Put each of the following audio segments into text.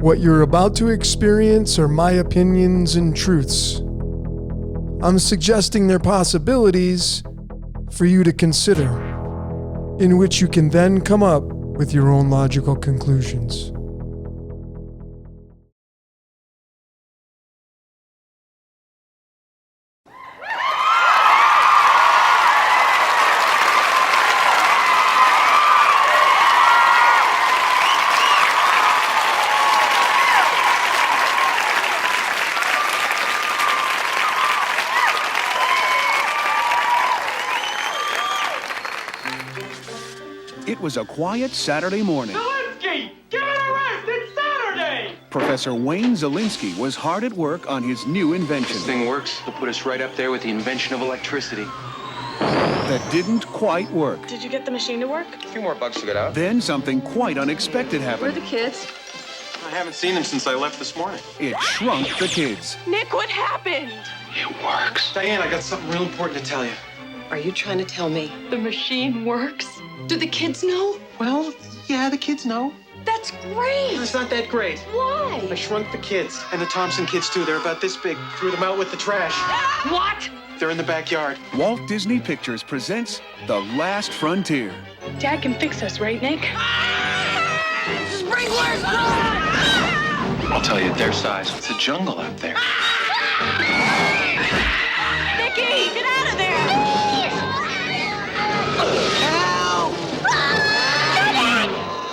What you're about to experience are my opinions and truths. I'm suggesting they're possibilities for you to consider, in which you can then come up with your own logical conclusions. It was a quiet Saturday morning. Zielinski! Give it a rest! It's Saturday! Professor Wayne Zielinski was hard at work on his new invention. This thing works. It'll put us right up there with the invention of electricity. That didn't quite work. Did you get the machine to work? A few more bugs to get out. Then something quite unexpected Where are happened. the kids? I haven't seen them since I left this morning. It shrunk the kids. Nick, what happened? It works. Diane, I got something real important to tell you. Are you trying to tell me? The machine works? Do the kids know? Well, yeah, the kids know. That's great! It's not that great. I Why? shrunk the kids. And the Thompson kids, too. They're about this big. Threw them out with the trash. What? They're in the backyard. Walt Disney Pictures presents The Last Frontier. Dad can fix us, right, Nick? Sprinklers! I'll tell you, their size. It's a jungle out there. Nicky, get out of there!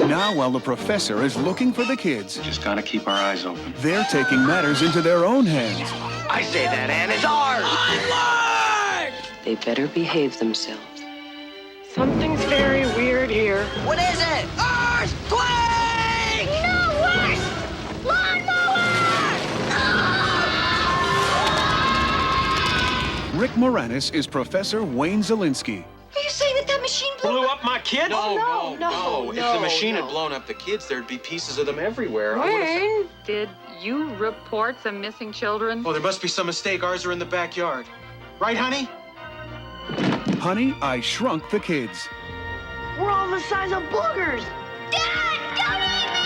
Now, while the professor is looking for the kids, Just gotta keep our eyes open. they're taking matters into their own hands. I say that Ann is ours. They better behave themselves. Something's very weird here. What is it? Earthquake! No worse! Lawnmower! Rick Moranis is Professor Wayne Zielinski. Are you saying that machine Blew up my kid? No. If the machine had blown up the kids, there'd be pieces of them everywhere. I would've- Wayne? Did you report some missing children? Oh, there must be some mistake. Ours are in the backyard. Right, honey? Honey, I Shrunk the Kids. We're all the size of boogers! Dad, don't eat me!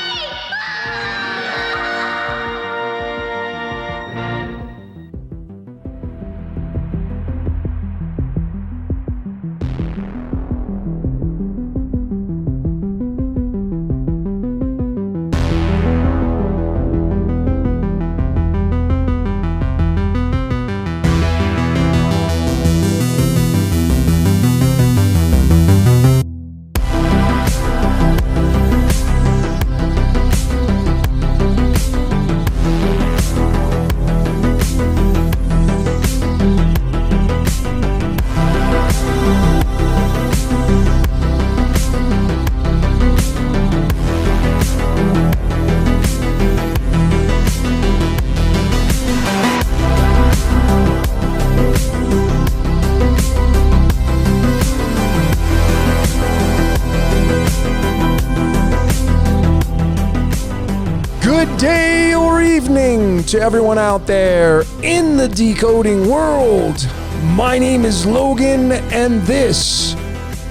Good day or evening to everyone out there in the decoding world. My name is Logan, and this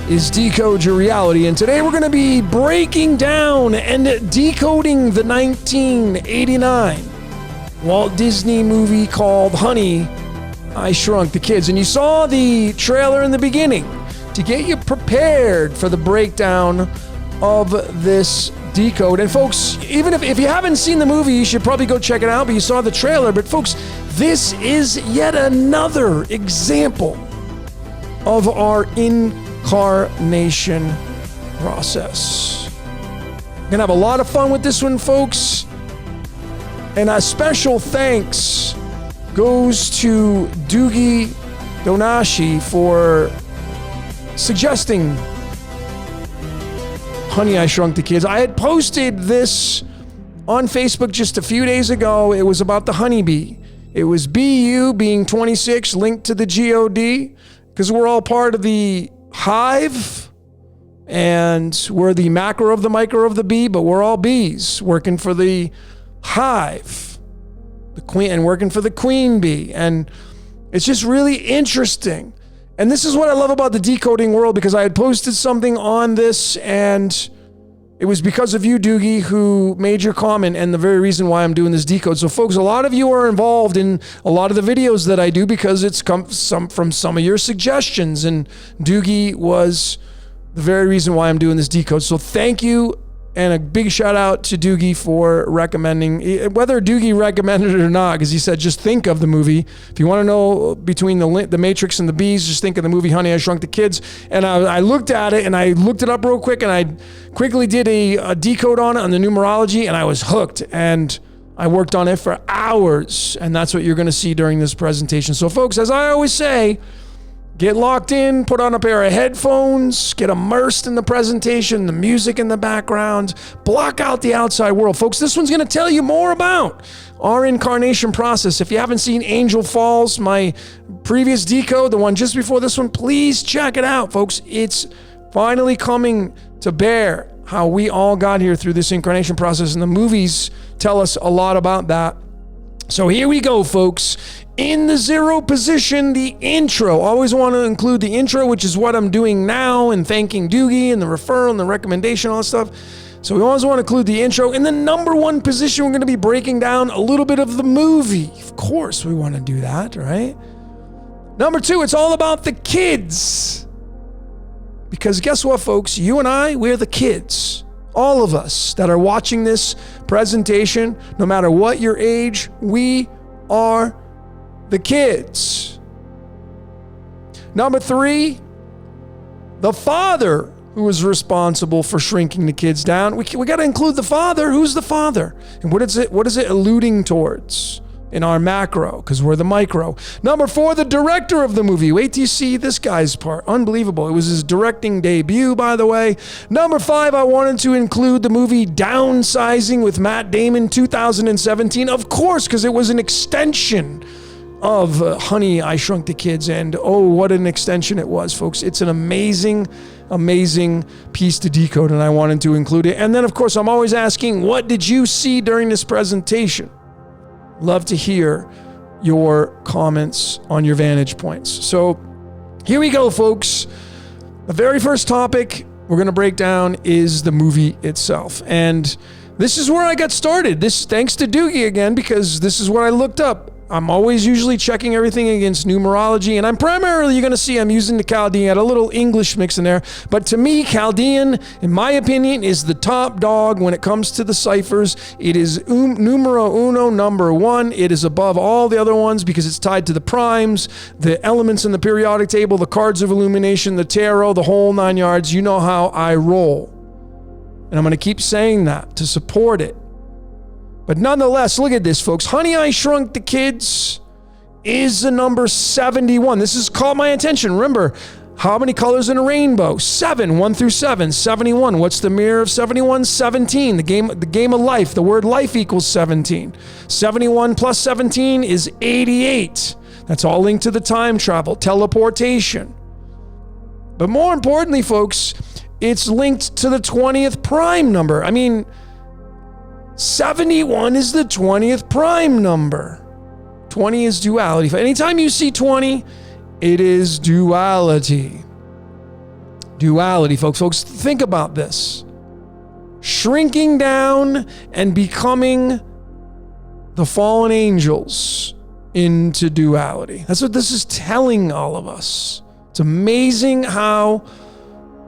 is Decode Your Reality. And today we're going to be breaking down and decoding the 1989 Walt Disney movie called Honey, I Shrunk the Kids. And you saw the trailer in the beginning to get you prepared for the breakdown of this Decode. And folks, even if you haven't seen the movie, you should probably go check it out, but you saw the trailer. But folks, this is yet another example of our incarnation process. We're gonna have a lot of fun with this one, folks. And a special thanks goes to Doogie Donashi for suggesting Honey, I Shrunk the Kids. I had posted this on Facebook just a few days ago. It was about the honeybee. It was BU being 26, linked to the GOD, because we're all part of the hive, and we're the macro of the micro of the bee, but we're all bees working for the hive, the queen, and working for the queen bee. And it's just really interesting. And this is what I love about the decoding world, because I had posted something on this, and It was because of you, Doogie, who made your comment and the very reason why I'm doing this decode. So, folks, a lot of you are involved in a lot of the videos that I do because it's come from some of your suggestions. And Doogie was the very reason why I'm doing this decode. So thank you, and a big shout out to Doogie for recommending, whether Doogie recommended it or not, because he said just think of the movie. If you want to know between the Matrix and the Bees, just think of the movie Honey, I Shrunk the Kids. And I looked at it, and I looked it up real quick, and I quickly did a decode on it on the numerology, and I was hooked. And I worked on it for hours, and that's what you're going to see during this presentation. So folks, as I always say, get locked in, put on a pair of headphones, get immersed in the presentation, the music in the background, block out the outside world. Folks, this one's going to tell you more about our incarnation process. If you haven't seen Angel Falls, my previous decode, the one just before this one, please check it out, folks. It's finally coming to bear how we all got here through this incarnation process, and the movies tell us a lot about that. So here we go, folks. In the 0 position, the intro. Always want to include the intro, which is what I'm doing now, and thanking Doogie and the referral and the recommendation, all that stuff. So we always want to include the intro. In the number 1 position, we're going to be breaking down a little bit of the movie. Of course, we want to do that, right? Number 2, it's all about the kids. Because guess what, folks? You and I, we're the kids. All of us that are watching this presentation, no matter what your age, we are the kids. Number 3, the father who is responsible for shrinking the kids down. We got to include the father. Who's the father? And what is it alluding towards in our macro? Because we're the micro. Number 4, the director of the movie. Wait till you see this guy's part. Unbelievable. It was his directing debut, by the way. Number 5, I wanted to include the movie Downsizing with Matt Damon, 2017. Of course, because it was an extension of Honey, I Shrunk the Kids, and oh, what an extension it was, folks. It's an amazing, amazing piece to decode, and I wanted to include it. And then, of course, I'm always asking, what did you see during this presentation? Love to hear your comments on your vantage points. So here we go, folks. The very first topic we're going to break down is the movie itself. And this is where I got started. This thanks to Doogie again, because this is what I looked up. I'm always usually checking everything against numerology, and I'm primarily, you're going to see I'm using the Chaldean. I had a little English mix in there, but to me, Chaldean, in my opinion, is the top dog when it comes to the ciphers. It is numero uno, number 1. It is above all the other ones because it's tied to the primes, the elements in the periodic table, the cards of illumination, the tarot, the whole 9 yards. You know how I roll, and I'm going to keep saying that to support it. But nonetheless, look at this, folks. Honey, I Shrunk the Kids is the number 71. This has caught my attention. Remember, how many colors in a rainbow? 7, 1 through 7, 71. What's the mirror of 71? 17. The game of life. The word life equals 17. 71 plus 17 is 88. That's all linked to the time travel, teleportation. But more importantly, folks, it's linked to the 20th prime number. I mean, 71 is the 20th prime number. 20 is duality. Anytime you see 20, it is duality. Duality, folks. Folks, think about this. Shrinking down and becoming the fallen angels into duality. That's what this is telling all of us. It's amazing how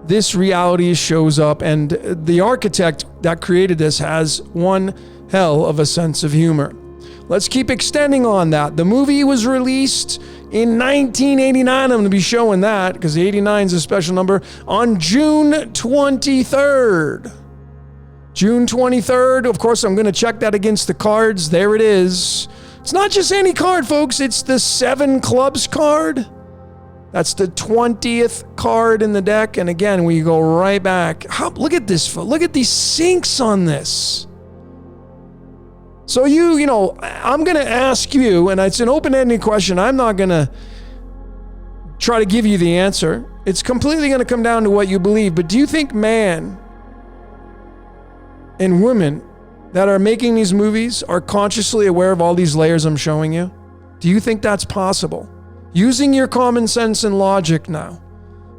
this reality shows up, and the architect that created this has one hell of a sense of humor. Let's keep extending on that. The movie was released in 1989. I'm going to be showing that because the 89 is a special number. On June 23rd. June 23rd. Of course, I'm going to check that against the cards. There it is. It's not just any card, folks. It's the 7 clubs card. That's the 20th card in the deck. And again, we go right back. Look at this. Look at these syncs on this. So you know, I'm going to ask you, and it's an open-ended question. I'm not going to try to give you the answer. It's completely going to come down to what you believe. But do you think man and women that are making these movies are consciously aware of all these layers I'm showing you? Do you think that's possible? Using your common sense and logic now.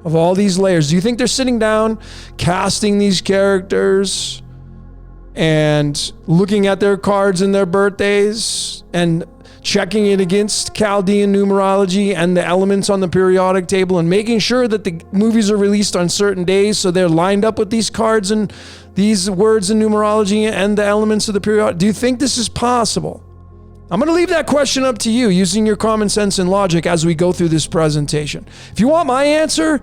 of all these layers. Do you think they're sitting down, casting these characters and looking at their cards and their birthdays and checking it against Chaldean numerology and the elements on the periodic table and making sure that the movies are released on certain days so they're lined up with these cards and these words in numerology and the elements of the periodic? Do you think this is possible? I'm going to leave that question up to you using your common sense and logic as we go through this presentation. If you want my answer,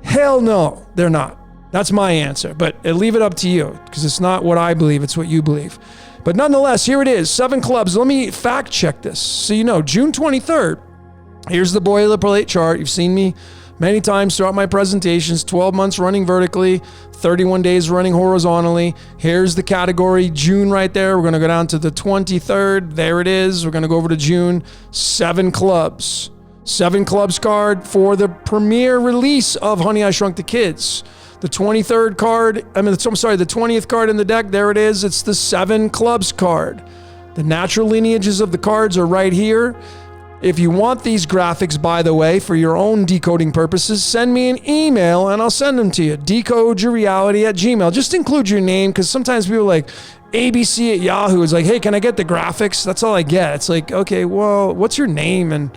hell no, they're not. That's my answer, but I leave it up to you because it's not what I believe, it's what you believe. But nonetheless, here it is, 7 clubs. Let me fact check this. So you know, June 23rd, here's the boilerplate chart. You've seen me many times throughout my presentations, 12 months running vertically, 31 days running horizontally. Here's the category, June right there. We're going to go down to the 23rd. There it is. We're going to go over to June, 7 clubs. 7 clubs card for the premiere release of Honey, I Shrunk the Kids. The 23rd card, the 20th card in the deck, there it is. It's the 7 clubs card. The natural lineages of the cards are right here. If you want these graphics, by the way, for your own decoding purposes, send me an email and I'll send them to you. decodeyourreality@gmail. Just include your name because sometimes people like ABC at Yahoo is like, hey, can I get the graphics? That's all I get. It's like, okay, well, what's your name? And,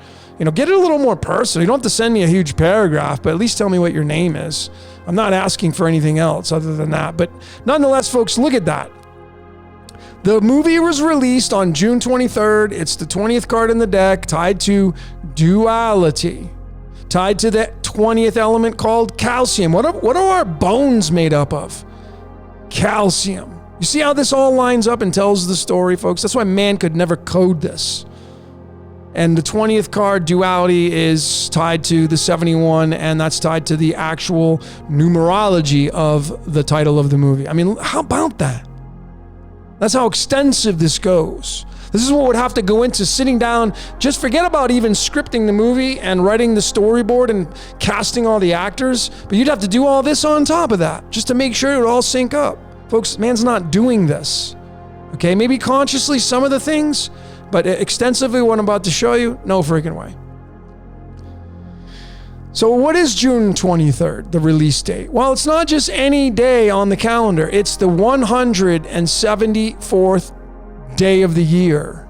get it a little more personal. You don't have to send me a huge paragraph, but at least tell me what your name is. I'm not asking for anything else other than that. But nonetheless, folks, look at that. The movie was released on June 23rd. It's the 20th card in the deck, tied to duality, tied to the 20th element called calcium. What are our bones made up of? Calcium. You see how this all lines up and tells the story, folks? That's why man could never code this. And the 20th card, duality, is tied to the 71, and that's tied to the actual numerology of the title of the movie. I mean, how about that? That's how extensive this goes. This is what would have to go into sitting down. Just forget about even scripting the movie and writing the storyboard and casting all the actors. But you'd have to do all this on top of that just to make sure it would all sync up. Folks, man's not doing this. Okay, maybe consciously some of the things, but extensively what I'm about to show you, no freaking way. So what is June 23rd, the release date? Well, it's not just any day on the calendar. It's the 174th day of the year.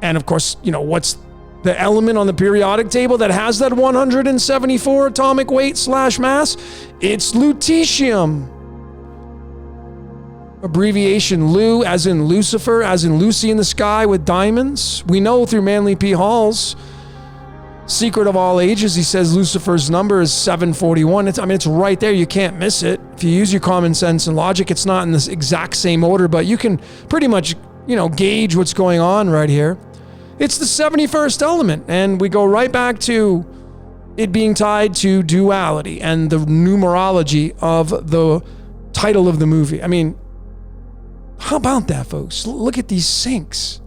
And of course, what's the element on the periodic table that has that 174 atomic weight / mass? It's lutetium. Abbreviation Lu, as in Lucifer, as in Lucy in the sky with diamonds. We know through Manly P. Hall's Secret of All Ages, he says Lucifer's number is 741. It's right there. You can't miss it. If you use your common sense and logic, it's not in this exact same order, but you can pretty much, gauge what's going on right here. It's the 71st element, and we go right back to it being tied to duality and the numerology of the title of the movie. I mean, how about that, folks? Look at these syncs.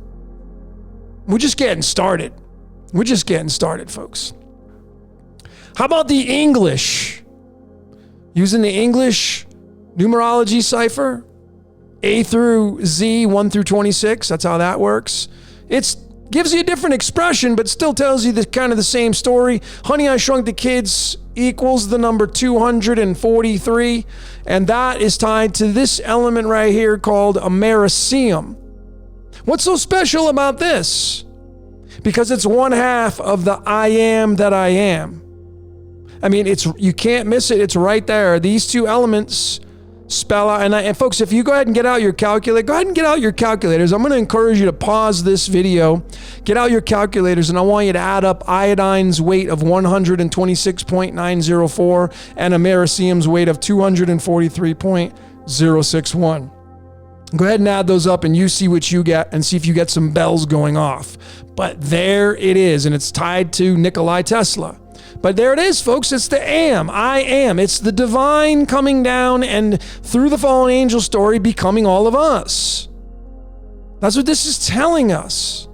We're just getting started. We're just getting started, folks. How about the English? Using the English numerology cipher, A through Z, 1 through 26. That's how that works. It gives you a different expression, but still tells you the kind of the same story. Honey, I Shrunk the Kids equals the number 243, and that is tied to this element right here called Americium. What's so special about this? Because it's 1/2 of the I am that I am. I mean, you can't miss it. It's right there. These two elements spell out. And folks, if you go ahead and get out your calculator, go ahead and get out your calculators. I'm going to encourage you to pause this video, get out your calculators, and I want you to add up iodine's weight of 126.904 and americium's weight of 243.061. Go ahead and add those up and you see what you get and see if you get some bells going off. But there it is, and it's tied to Nikola Tesla. But there it is, folks. It's the am. I am. It's the divine coming down and through the fallen angel story becoming all of us. That's what this is telling us.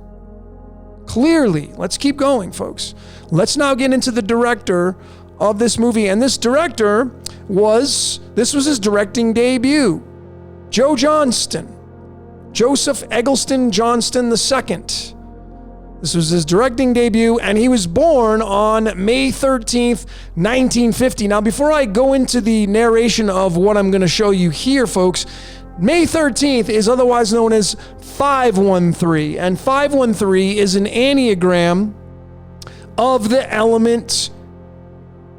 Clearly. Let's keep going, folks. Let's now get into the director of this movie. And this director was his directing debut. Joe Johnston. Joseph Eggleston Johnston II. This was his directing debut, and he was born on May 13th, 1950. Now, before I go into the narration of what I'm going to show you here, folks, May 13th is otherwise known as 513, and 513 is an enneagram of the element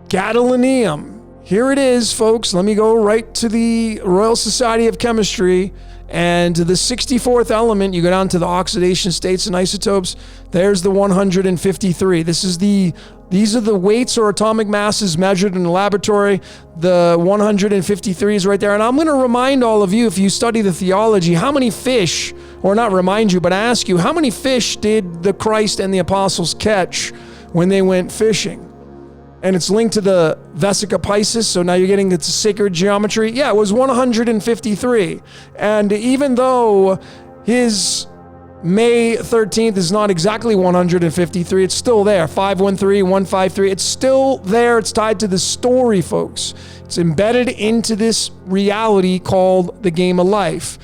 gadolinium. Here it is, folks. Let me go right to the Royal Society of Chemistry. And the 64th element, you go down to the oxidation states and isotopes. There's the 153. These are the weights or atomic masses measured in the laboratory. The 153 is right there. And I'm going to remind all of you, if you study the theology, how many fish, or not remind you, but ask you, how many fish did the Christ and the apostles catch when they went fishing? And it's linked to the Vesica Pisces, so now you're getting it's sacred geometry. Yeah, it was 153. And even though his May 13th is not exactly 153, it's still there. 513, 153, it's still there. It's tied to the story, folks. It's embedded into this reality called the game of life.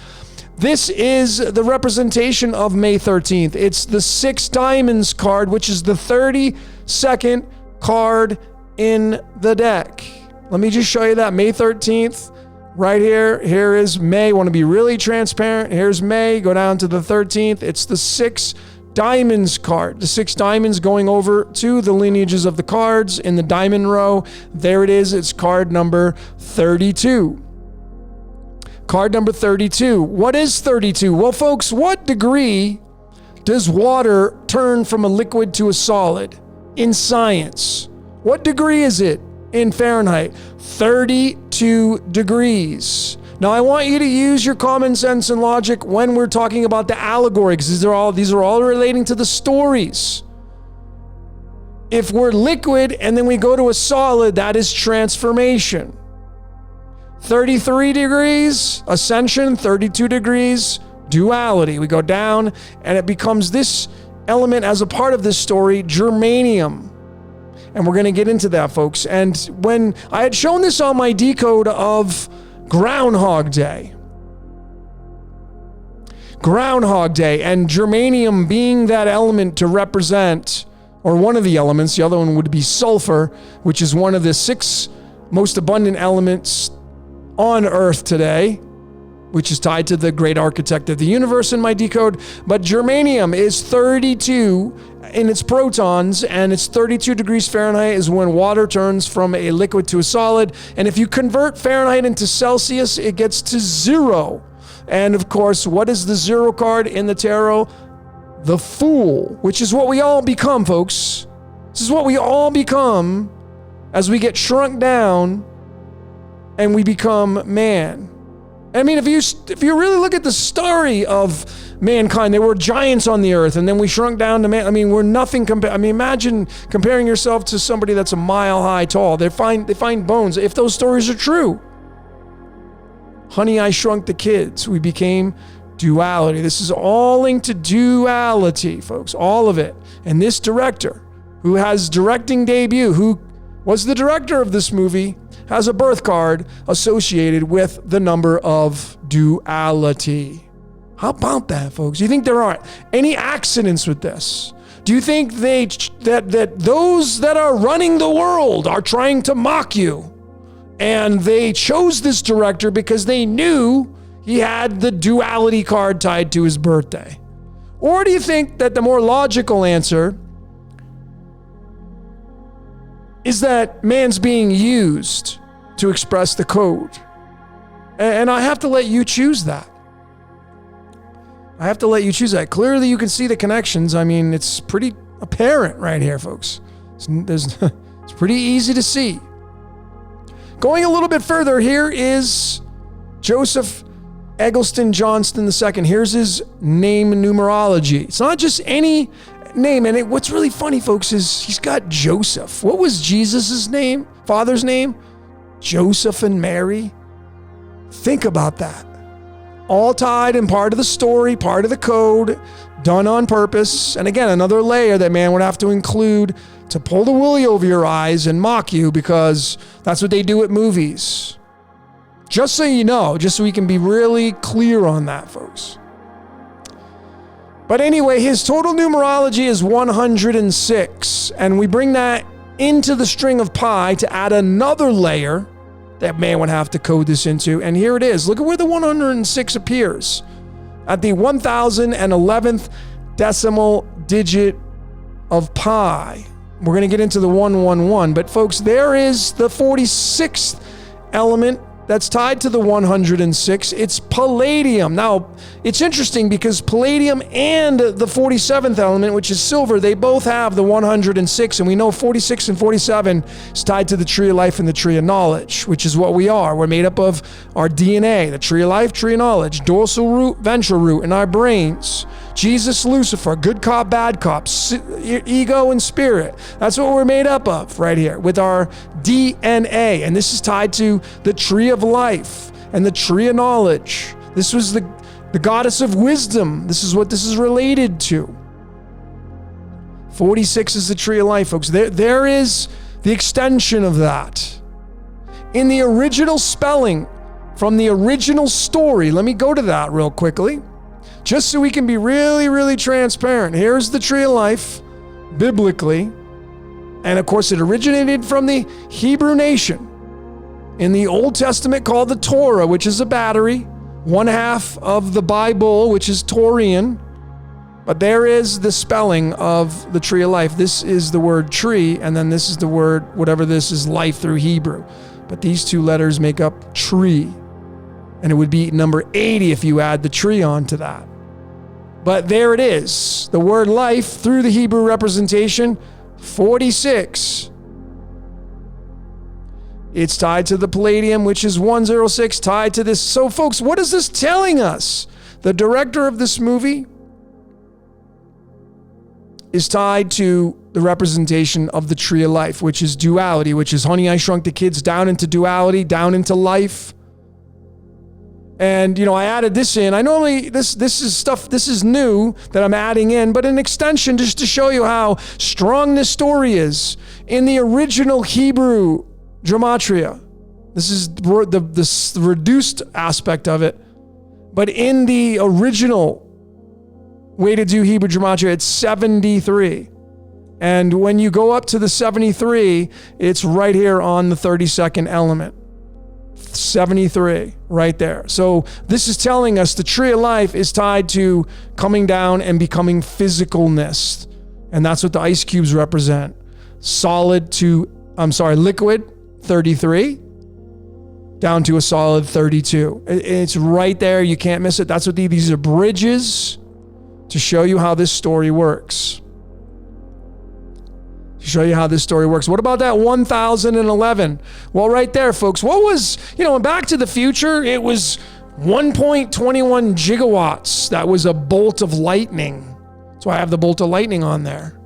This is the representation of May 13th. It's the 6 diamonds card, which is the 32nd card in the deck. Let me just show you that. May 13th, right here. Here is May. Want to be really transparent. Here's May. Go down to the 13th. It's the 6 diamonds card. The 6 diamonds going over to the lineages of the cards in the diamond row. There it is. It's card number 32. Card number 32. What is 32? Well, folks, what degree does water turn from a liquid to a solid in science? What degree is it in Fahrenheit? 32 degrees. Now, I want you to use your common sense and logic when we're talking about the allegory, because these are all relating to the stories. If we're liquid and then we go to a solid, that is transformation. 33 degrees, ascension. 32 degrees, duality. We go down and it becomes this element as a part of this story, germanium. And we're going to get into that, folks. And when I had shown this on my decode of Groundhog Day, and germanium being that element to represent, or one of the elements, the other one would be sulfur, which is one of the 6 most abundant elements on Earth today, which is tied to the great architect of the universe in my decode. But germanium is 32 in its protons, and it's 32 degrees Fahrenheit is when water turns from a liquid to a solid. And if you convert Fahrenheit into Celsius, it gets to 0. And of course, what is the 0 card in the tarot? The Fool, which is what we all become, folks. This is what we all become as we get shrunk down and we become man. I mean, if you really look at the story of mankind, there were giants on the earth, and then we shrunk down to man. I mean, we're nothing compared. I mean, imagine comparing yourself to somebody that's a mile high tall. They find bones. If those stories are true, Honey, I Shrunk the Kids, we became duality. This is all linked to duality, folks. All of it. And this director, who has directing debut, who was the director of this movie, has a birth card associated with the number of duality. How about that, folks? Do you think there aren't any accidents with this? Do you think that those that are running the world are trying to mock you? And they chose this director because they knew he had the duality card tied to his birthday? Or do you think that the more logical answer is that man's being used to express the code? And I have to let you choose that. Clearly you can see the connections. I mean, it's pretty apparent right here, folks. It's pretty easy to see. Going a little bit further, here is Joseph Eggleston Johnston II. Here's his name numerology. It's not just any name. And what's really funny, folks, is he's got Joseph. What was Jesus's name? Father's name? Joseph and Mary. Think about that. All tied and part of the story, part of the code, done on purpose. And again, another layer that man would have to include to pull the woolly over your eyes and mock you, because that's what they do at movies. Just so you know, just so we can be really clear on that, folks. But anyway, his total numerology is 106. And we bring that into the string of pi to add another layer that man would have to code this into. And here it is. Look at where the 106 appears. At the 1011th decimal digit of pi. We're going to get into the 111. But folks, there is the 46th element that's tied to the 106. It's palladium. Now, it's interesting because palladium and the 47th element, which is silver, they both have the 106. And we know 46 and 47 is tied to the tree of life and the tree of knowledge, which is what we are. We're made up of our DNA, the tree of life, tree of knowledge, dorsal root, ventral root in our brains. Jesus, Lucifer, good cop, bad cop, ego and spirit. That's what we're made up of right here with our DNA. And this is tied to the tree of life and the tree of knowledge. This was the goddess of wisdom. This is what this is related to. 46 is the tree of life, folks. There is the extension of that. In the original spelling from the original story, let me go to that real quickly. Just so we can be really, really transparent. Here's the tree of life, biblically. And of course, it originated from the Hebrew nation in the Old Testament called the Torah, which is a battery, one half of the Bible, which is Taurian. But there is the spelling of the tree of life. This is the word tree, and then this is the word, whatever this is, life through Hebrew. But these two letters make up tree. And it would be number 80 if you add the tree onto that. But there it is. The word life through the Hebrew representation, 46. It's tied to the palladium, which is 106, tied to this. So folks, what is this telling us? The director of this movie is tied to the representation of the tree of life, which is duality, which is Honey, I Shrunk the Kids down into duality, down into life. And, I added this in. I normally, this is stuff, this is new that I'm adding in, but an extension just to show you how strong this story is. In the original Hebrew gematria, this is the reduced aspect of it, but in the original way to do Hebrew gematria, it's 73. And when you go up to the 73, it's right here on the 32nd element. 73 right there. So this is telling us the tree of life is tied to coming down and becoming physicalness. And that's what the ice cubes represent. Liquid 33 down to a solid 32. It's right there. You can't miss it. That's what these are bridges to show you how this story works. Show you how this story works. What about that 1011? Well, right there, folks. What was, in Back to the Future, it was 1.21 gigawatts. That was a bolt of lightning. That's why I have the bolt of lightning on there.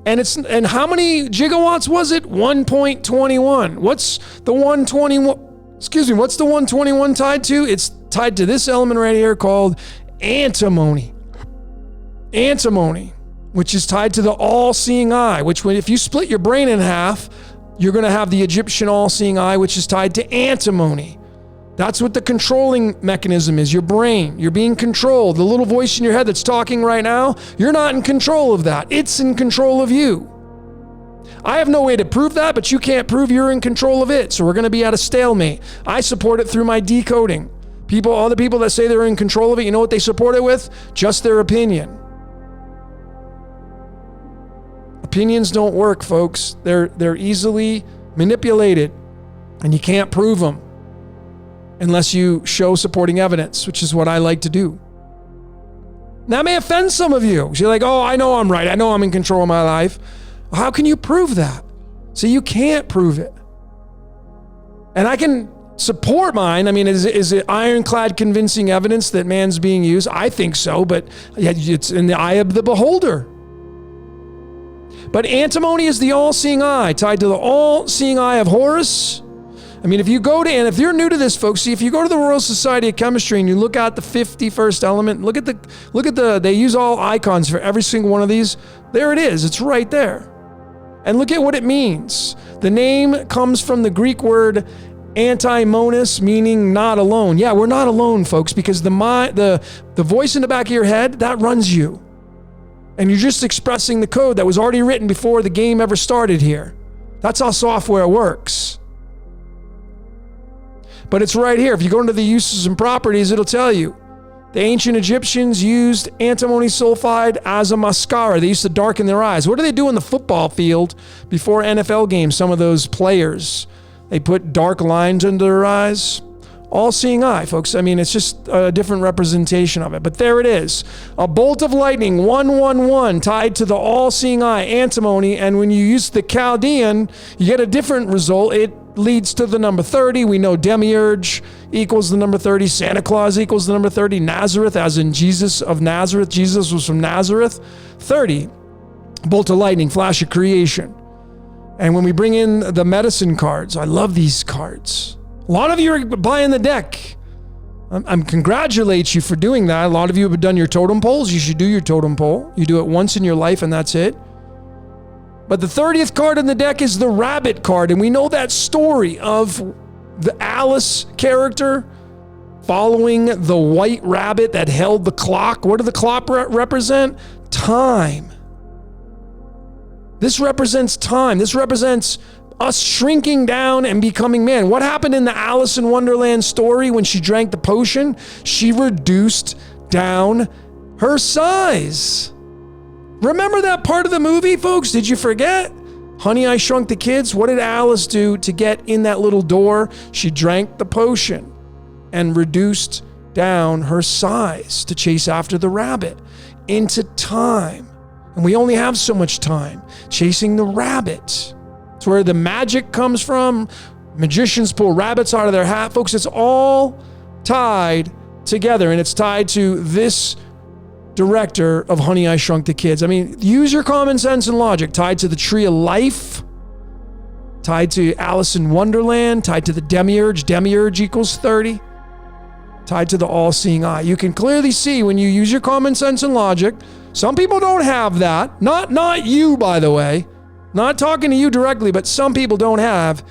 And how many gigawatts was it? 1.21. What's the 121? Excuse me, what's the 121 tied to? It's tied to this element right here called antimony. Antimony, which is tied to the all-seeing eye, which if you split your brain in half, you're going to have the Egyptian all-seeing eye, which is tied to antimony. That's what the controlling mechanism is, your brain. You're being controlled. The little voice in your head that's talking right now, you're not in control of that. It's in control of you. I have no way to prove that, but you can't prove you're in control of it, so we're going to be at a stalemate. I support it through my decoding. Other people that say they're in control of it, you know what they support it with? Just their opinion. Opinions don't work, folks. They're easily manipulated, and you can't prove them unless you show supporting evidence, which is what I like to do. That may offend some of you. You're like, oh, I know I'm right. I know I'm in control of my life. Well, how can you prove that? So you can't prove it. And I can support mine. I mean, is it ironclad convincing evidence that man's being used? I think so, but it's in the eye of the beholder. But antimony is the all-seeing eye, tied to the all-seeing eye of Horus. I mean, if you're new to this, folks, see, if you go to the Royal Society of Chemistry and you look at the 51st element, look at they use all icons for every single one of these. There it is. It's right there. And look at what it means. The name comes from the Greek word Antimonus, meaning not alone. Yeah, we're not alone, folks, because the voice in the back of your head, that runs you. And you're just expressing the code that was already written before the game ever started here. That's how software works. But it's right here. If you go into the uses and properties, it'll tell you. The ancient Egyptians used antimony sulfide as a mascara. They used to darken their eyes. What do they do in the football field before NFL games? Some of those players, they put dark lines under their eyes. All-seeing eye, folks. I mean, it's just a different representation of it. But there it is. A bolt of lightning, 111, tied to the all-seeing eye, antimony. And when you use the Chaldean, you get a different result. It leads to the number 30. We know Demiurge equals the number 30. Santa Claus equals the number 30. Nazareth, as in Jesus of Nazareth. Jesus was from Nazareth. 30. Bolt of lightning, flash of creation. And when we bring in the medicine cards, I love these cards. A lot of you are buying the deck. I congratulate you for doing that. A lot of you have done your totem poles. You should do your totem pole. You do it once in your life and that's it. But the 30th card in the deck is the rabbit card. And we know that story of the Alice character following the white rabbit that held the clock. What did the clock represent? Time. This represents time. This represents us shrinking down and becoming man. What happened in the Alice in Wonderland story when she drank the potion? She reduced down her size. Remember that part of the movie, folks? Did you forget? Honey, I Shrunk the Kids. What did Alice do to get in that little door? She drank the potion and reduced down her size to chase after the rabbit into time. And we only have so much time chasing the rabbit. It's where the magic comes from. Magicians pull rabbits out of their hat. Folks, it's all tied together, and it's tied to this director of Honey, I Shrunk the Kids. I mean, use your common sense and logic. Tied to the Tree of Life, tied to Alice in Wonderland, tied to the Demiurge. Demiurge equals 30. Tied to the all-seeing eye. You can clearly see when you use your common sense and logic. Some people don't have that. Not you, by the way. Not talking to you directly, but some people don't have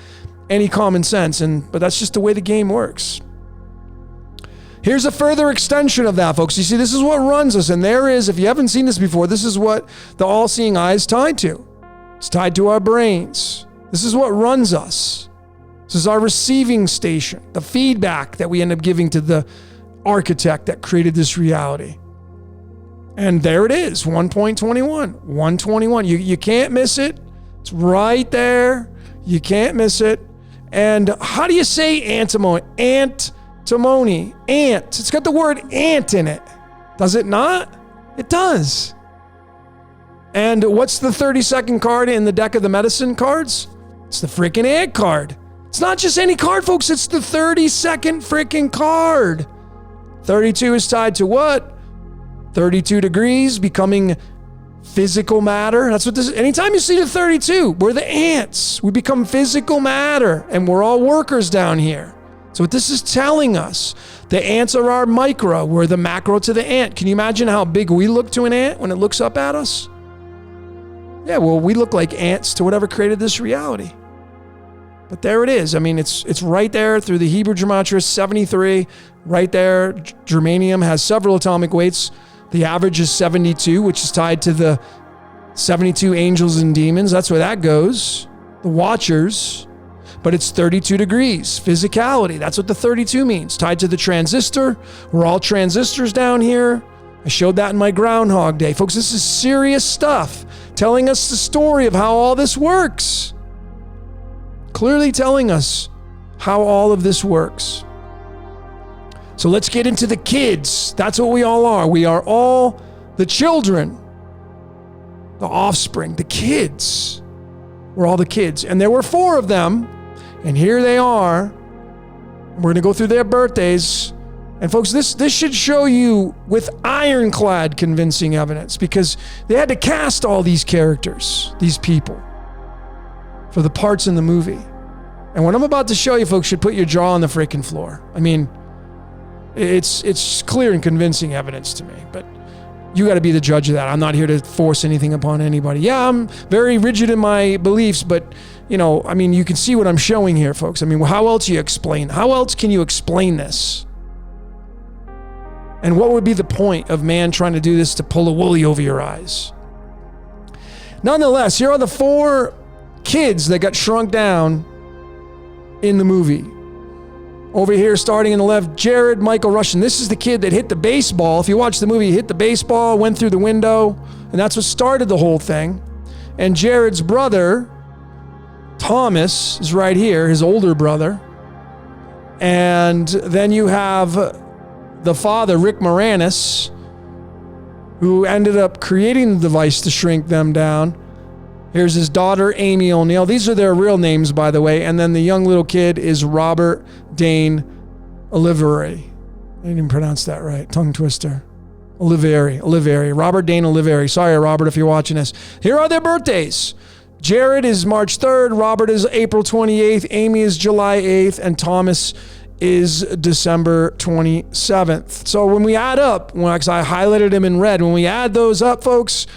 any common sense, but that's just the way the game works. Here's a further extension of that, folks. You see, this is what runs us, and there is, if you haven't seen this before, this is what the all-seeing eye is tied to. It's tied to our brains. This is what runs us. This is our receiving station, the feedback that we end up giving to the architect that created this reality. And there it is, 1.21, 121. You can't miss it. It's right there. You can't miss it. And how do you say antimony? Antimony. Ant. It's got the word ant in it. Does it not? It does. And what's the 32nd card in the deck of the medicine cards? It's the freaking ant card. It's not just any card, folks. It's the 32nd freaking card. 32 is tied to what? 32 degrees, becoming physical matter. That's what this is. Anytime you see the 32, we're the ants. We become physical matter, and we're all workers down here. So what this is telling us, the ants are our micro. We're the macro to the ant. Can you imagine how big we look to an ant when it looks up at us? Yeah, well, we look like ants to whatever created this reality. But there it is. I mean, it's right there through the Hebrew Gematria 73. Right there, germanium has several atomic weights. The average is 72, which is tied to the 72 angels and demons. That's where that goes. The watchers. But it's 32 degrees. Physicality. That's what the 32 means. Tied to the transistor. We're all transistors down here. I showed that in my Groundhog Day. Folks, this is serious stuff. Telling us the story of how all this works. Clearly telling us how all of this works. So let's get into the kids. That's what we all are. We are all the children, the offspring, the kids. We're all the kids. And there were 4 of them. And here they are. We're going to go through their birthdays. And folks, this should show you with ironclad convincing evidence, because they had to cast all these characters, these people, for the parts in the movie. And what I'm about to show you, folks, should put your jaw on the freaking floor. I mean, it's clear and convincing evidence to me. But You got to be the judge of that. I'm not here to force anything upon anybody. Yeah, I'm very rigid in my beliefs, but you know, I mean, you can see what I'm showing here, folks. I mean, how else do you explain? How else can you explain this? And what would be the point of man trying to do this to pull a woolly over your eyes? Nonetheless, here are the 4 kids that got shrunk down in the movie. Over here, starting in the left, Jared Michael Rushton. This is the kid that hit the baseball. If you watch the movie, he hit the baseball, went through the window, and that's what started the whole thing. And Jared's brother, Thomas, is right here, his older brother. And then you have the father, Rick Moranis, who ended up creating the device to shrink them down. Here's his daughter, Amy O'Neill. These are their real names, by the way. And then the young little kid is Robert Dane Oliveri. I didn't even pronounce that right. Tongue twister. Oliveri. Robert Dane Oliveri. Sorry, Robert, if you're watching this. Here are their birthdays. Jared is March 3rd. Robert is April 28th. Amy is July 8th. And Thomas is December 27th. So when we add up, because I highlighted them in red, when we add those up, folks,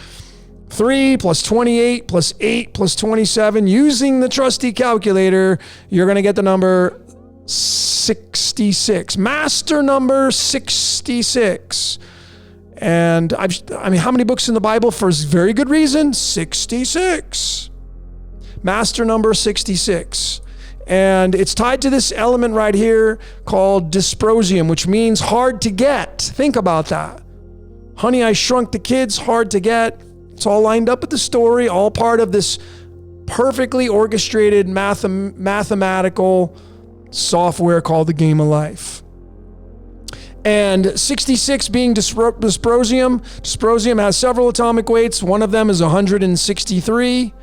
3 plus 28 plus 8 plus 27, using the trusty calculator, you're going to get the number 66. Master number 66. And I mean, how many books in the Bible for a very good reason? 66. Master number 66. And it's tied to this element right here called dysprosium, which means hard to get. Think about that. Honey, I Shrunk the Kids, hard to get. It's all lined up with the story, all part of this perfectly orchestrated mathematical software called the Game of Life. And 66 being dysprosium. Dysprosium has several atomic weights. One of them is 163.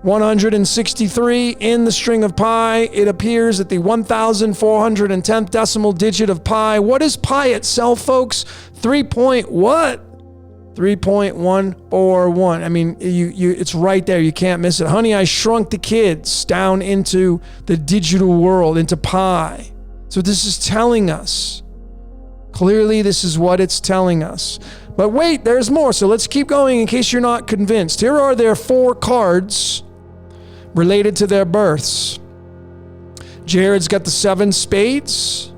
163 in the string of pi. It appears at the 1,410th decimal digit of pi. What is pi itself, folks? 3.141. I mean, it's right there. You can't miss it. Honey, I Shrunk the Kids down into the digital world, into pi. So this is telling us. Clearly, this is what it's telling us. But wait, there's more. So let's keep going in case you're not convinced. Here are their 4 cards related to their births. Jared's got the 7 spades.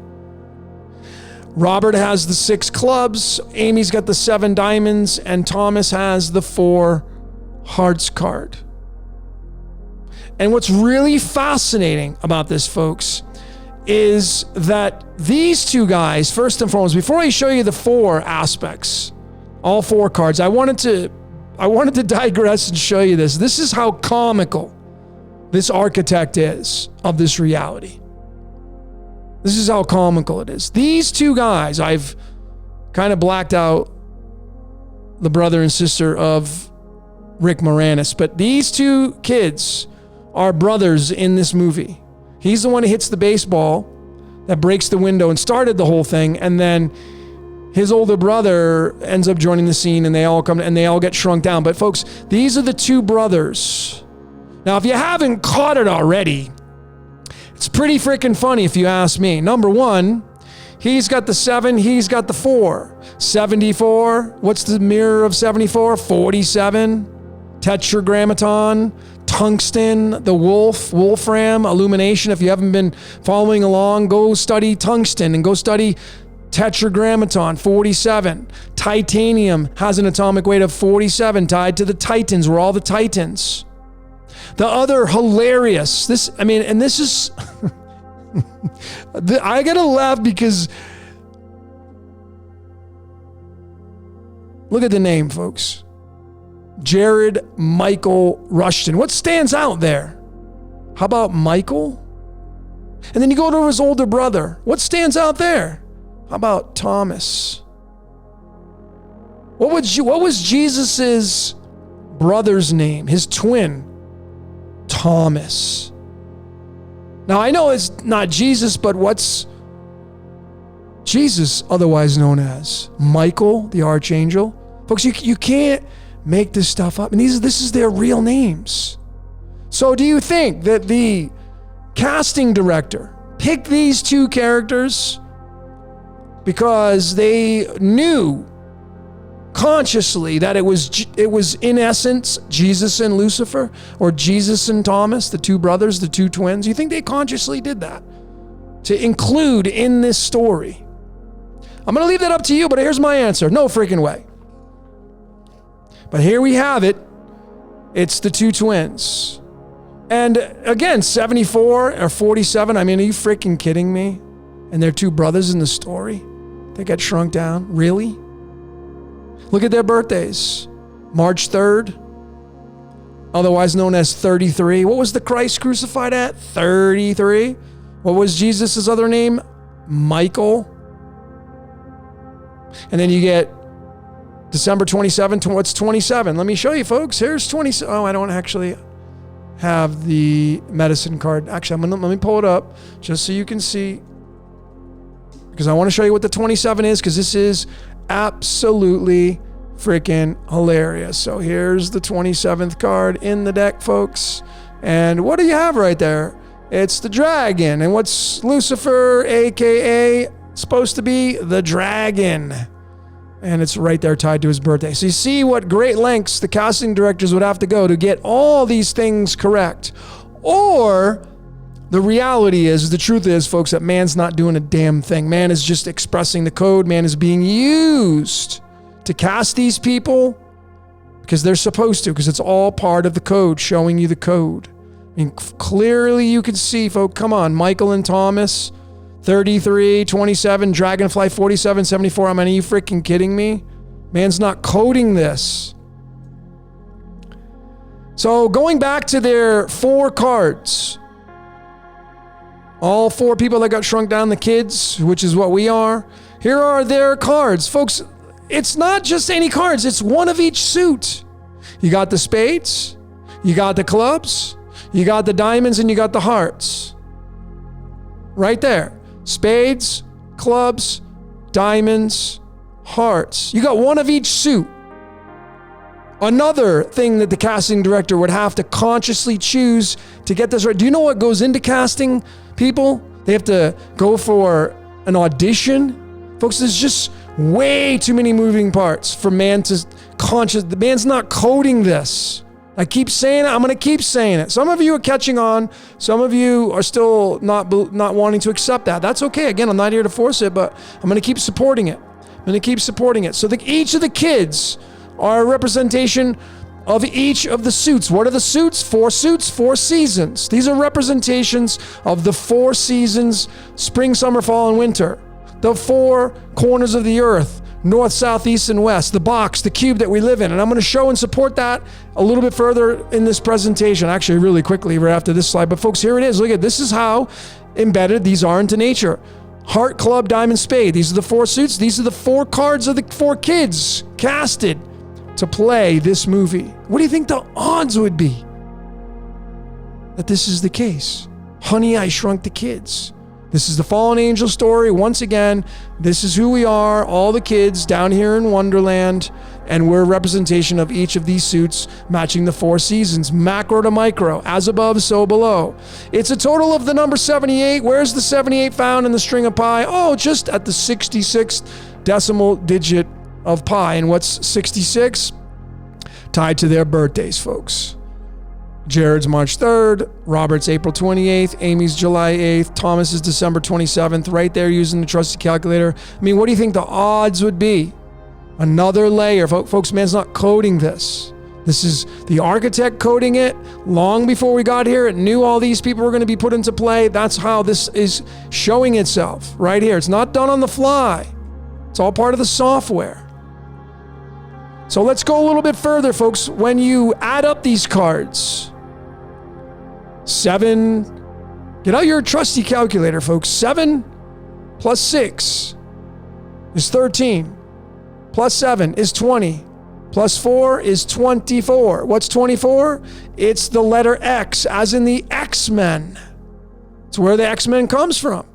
Robert has the 6 clubs. Amy's got the 7 diamonds. And Thomas has the 4 hearts card. And what's really fascinating about this, folks, is that these 2 guys, first and foremost, before I show you the 4 aspects, all 4 cards, I wanted to digress and show you this. This is how comical this architect is of this reality. This is how comical it is. These 2 guys, I've kind of blacked out the brother and sister of Rick Moranis, but these 2 kids are brothers in this movie. He's the one who hits the baseball that breaks the window and started the whole thing, and then his older brother ends up joining the scene, and they all come and they all get shrunk down. But folks, these are the 2 brothers. Now, if you haven't caught it already, it's pretty freaking funny if you ask me. Number 1, he's got the 7, he's got the 4. 74, what's the mirror of 74? 47. Tetragrammaton, tungsten, the wolfram, illumination. If you haven't been following along, go study tungsten and go study Tetragrammaton, 47. Titanium has an atomic weight of 47, tied to the Titans. We're all the Titans. The other hilarious, this is, I gotta laugh because look at the name, folks. Jared Michael Rushton. What stands out there? How about Michael? And then you go to his older brother. What stands out there? How about Thomas? What was Jesus's brother's name? His twin, Thomas. Now I know it's not Jesus, but what's Jesus otherwise known as? Michael, the archangel. Folks, you can't make this stuff up. And this is their real names. So do you think that the casting director picked these 2 characters because they knew consciously that it was in essence Jesus and Lucifer, or Jesus and Thomas, the two brothers, the two twins? You think they consciously did that to include in this story? I'm going to leave that up to you, but here's my answer. No freaking way. But here we have it. It's the two twins. And again, 74 or 47. I mean, are you freaking kidding me? And they're two brothers in the story. They got shrunk down. Really? Look at their birthdays. March 3rd, otherwise known as 33. What was the Christ crucified at? 33. What was Jesus' other name? Michael. And then you get December 27th. What's 27? Let me show you, folks. Here's 20. Oh, I don't actually have the medicine card. Actually, let me pull it up just so you can see, because I want to show you what the 27 is, because this is absolutely freaking hilarious. So here's the 27th card in the deck, folks. And what do you have right there? It's the dragon. And what's Lucifer, aka supposed to be? The dragon. And it's right there tied to his birthday. So you see what great lengths the casting directors would have to go to get all these things correct. Or the reality is, the truth is, folks, that man's not doing a damn thing. Man is just expressing the code. Man is being used to cast these people because they're supposed to, because it's all part of the code, showing you the code. I mean, clearly you can see, folks, come on, Michael and Thomas, 33, 27, Dragonfly 47, 74. I mean, are you freaking kidding me? Man's not coding this. So going back to their 4 cards, all 4 people that got shrunk down, the kids, which is what we are, here are their cards. Folks, it's not just any cards. It's one of each suit. You got the spades, you got the clubs, you got the diamonds, and you got the hearts. Right there. Spades, clubs, diamonds, hearts. You got one of each suit. Another thing that the casting director would have to consciously choose to get this right. Do you know what goes into casting people? They have to go for an audition. Folks, there's just way too many moving parts for man to conscious. The man's not coding this. I keep saying it. I'm going to keep saying it. Some of you are catching on. Some of you are still not wanting to accept that. That's okay. Again, I'm not here to force it, but I'm going to keep supporting it. I'm going to keep supporting it. So each of the kids are a representation of each of the suits. What are the suits? 4 suits, 4 seasons. These are representations of the 4 seasons: spring, summer, fall, and winter. The 4 corners of the earth: north, south, east, and west. The box, the cube that we live in. And I'm going to show and support that a little bit further in this presentation. Actually, really quickly, right after this slide. But folks, here it is. Look at this is how embedded these are into nature. Heart, club, diamond, spade. These are the 4 suits. These are the 4 cards of the 4 kids casted to play this movie. What do you think the odds would be that this is the case? Honey, I Shrunk the Kids. This is the fallen angel story. Once again, this is who we are, all the kids down here in Wonderland, and we're a representation of each of these suits matching the 4 seasons, macro to micro, as above, so below. It's a total of the number 78. Where's the 78 found in the string of pi? Oh, just at the 66th decimal digit of pi. And what's 66? Tied to their birthdays, folks. Jared's March 3rd, Robert's April 28th, Amy's July 8th, Thomas is December 27th, right there using the trusty calculator. I mean, what do you think the odds would be? Another layer. Folks, man's not coding this. This is the architect coding it. Long before we got here, it knew all these people were going to be put into play. That's how this is showing itself right here. It's not done on the fly. It's all part of the software. So let's go a little bit further, folks. When you add up these cards, 7, get out your trusty calculator, folks. 7 plus 6 is 13. Plus 7 is 20. Plus 4 is 24. What's 24? It's the letter X, as in the X-Men. It's where the X-Men comes from.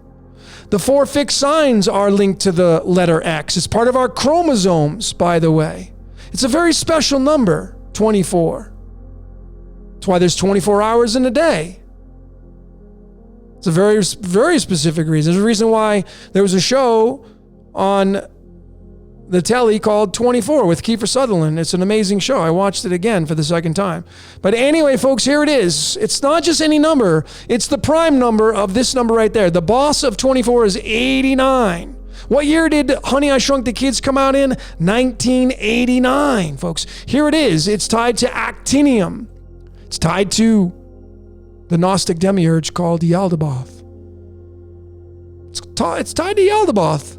The 4 fixed signs are linked to the letter X. It's part of our chromosomes, by the way. It's a very special number, 24. That's why there's 24 hours in a day. It's a very, very specific reason. There's a reason why there was a show on the telly called 24 with Kiefer Sutherland. It's an amazing show. I watched it again for the second time. But anyway, folks, here it is. It's not just any number. It's the prime number of this number right there. The boss of 24 is 89. What year did Honey, I Shrunk the Kids come out in? 1989, folks. Here it is. It's tied to actinium. It's tied to the Gnostic demiurge called Yaldabaoth. It's tied to Yaldabaoth,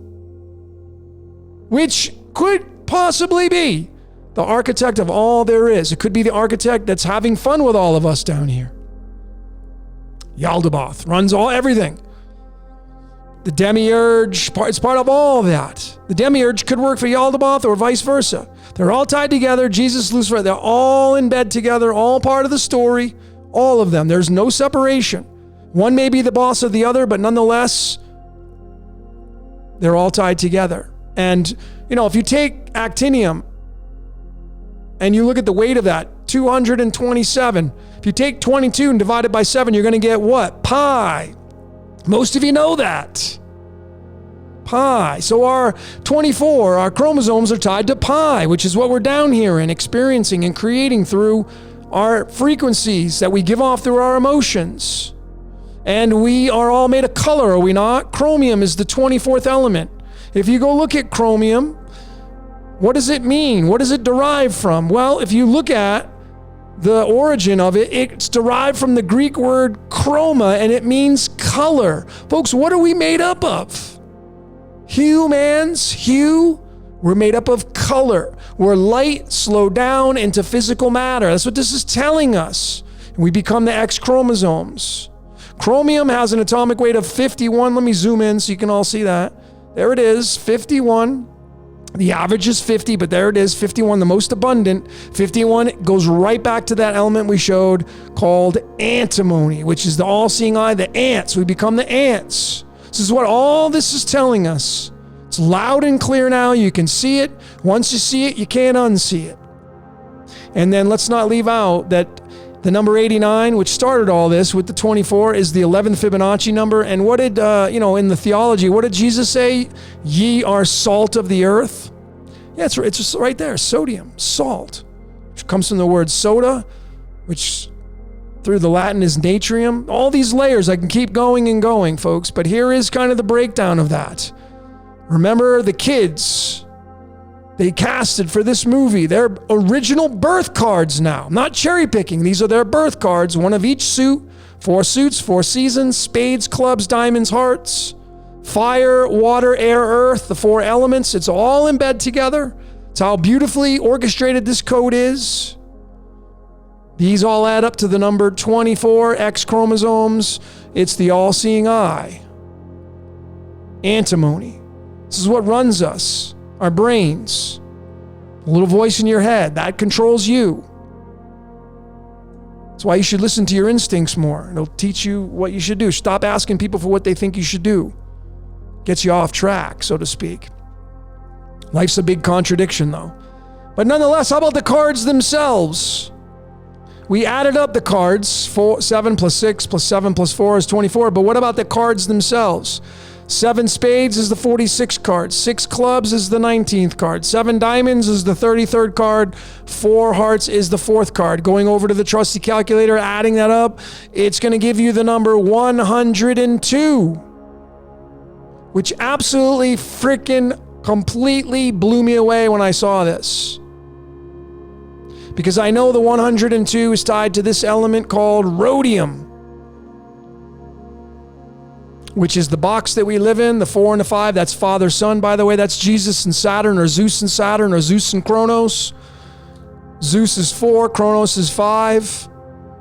which could possibly be the architect of all there is. It could be the architect that's having fun with all of us down here. Yaldabaoth runs everything. The demiurge, it's part of all of that. The demiurge could work for Yaldabaoth or vice versa. They're all tied together. Jesus, Lucifer, they're all in bed together, all part of the story, all of them. There's no separation. One may be the boss of the other, but nonetheless, they're all tied together. And, if you take actinium and you look at the weight of that, 227. If you take 22 and divide it by 7, you're going to get what? Pi. Most of you know that. Pi. So our 24, our chromosomes are tied to pi, which is what we're down here and experiencing and creating through our frequencies that we give off through our emotions. And we are all made of color, are we not? Chromium is the 24th element. If you go look at chromium, what does it mean? What does it derive from? Well, if you look at the origin of it, it's derived from the Greek word chroma, and it means color. Folks, what are we made up of? Hue. We're made up of color. We're light slowed down into physical matter. That's what this is telling us. And we become the X chromosomes. Chromium has an atomic weight of 51. Let me zoom in so you can all see that. There it is, 51. The average is 50, but there it is, 51, the most abundant. 51 goes right back to that element we showed called antimony, which is the all-seeing eye, the ants. We become the ants. This is what all this is telling us. It's loud and clear now. You can see it. Once you see it, you can't unsee it. And then let's not leave out that the number 89, which started all this with the 24, is the 11th Fibonacci number. And what did, in the theology, what did Jesus say? Ye are salt of the earth. Yeah, it's just right there. Sodium, salt, which comes from the word soda, which through the Latin is natrium. All these layers, I can keep going and going, folks. But here is kind of the breakdown of that. Remember the kids. They casted for this movie their original birth cards now. Not cherry picking. These are their birth cards. One of each suit. 4 suits, 4 seasons, spades, clubs, diamonds, hearts. Fire, water, air, earth, the 4 elements. It's all in bed together. It's how beautifully orchestrated this code is. These all add up to the number 24, X chromosomes. It's the all-seeing eye. Antimony. This is what runs us. Our brains, a little voice in your head, that controls you. That's why you should listen to your instincts more. It'll teach you what you should do. Stop asking people for what they think you should do. Gets you off track, so to speak. Life's a big contradiction, though. But nonetheless, how about the cards themselves? We added up the cards. 7 plus 6 plus 7 plus 4 is 24. But what about the cards themselves? 7 spades is the 46th card. 6 clubs is the 19th card. 7 diamonds is the 33rd card. 4 hearts is the 4th card. Going over to the trusty calculator, adding that up, it's going to give you the number 102, which absolutely freaking completely blew me away when I saw this. Because I know the 102 is tied to this element called rhodium, which is the box that we live in, the 4 and the 5. That's Father, Son, by the way. That's Jesus and Saturn, or Zeus and Saturn, or Zeus and Kronos. Zeus is 4, Kronos is 5,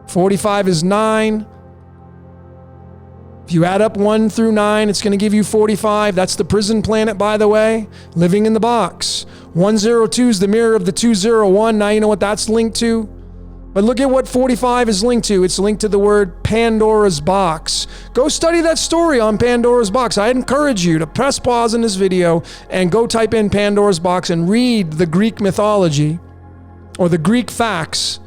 45 is 9. If you add up 1 through 9, it's going to give you 45. That's the prison planet, by the way, living in the box. 102 is the mirror of the 201. Now you know what that's linked to. But look at what 45 is linked to. It's linked to the word Pandora's box. Go study that story on Pandora's box. I encourage you to press pause in this video and go type in Pandora's box and read the Greek mythology or the Greek facts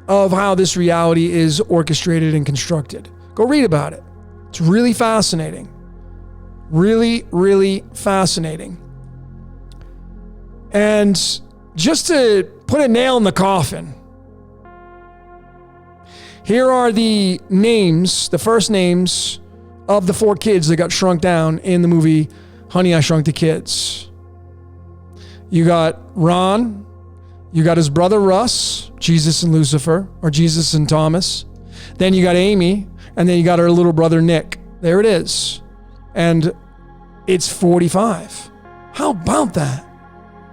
of how this reality is orchestrated and constructed. Go read about it. It's really fascinating. Really, really fascinating. And just to put a nail in the coffin, here are the names, the first names of the 4 kids that got shrunk down in the movie Honey, I Shrunk the Kids. You got Ron, you got his brother Russ, Jesus and Lucifer, or Jesus and Thomas. Then you got Amy, and then you got her little brother Nick. There it is. And it's 45. How about that?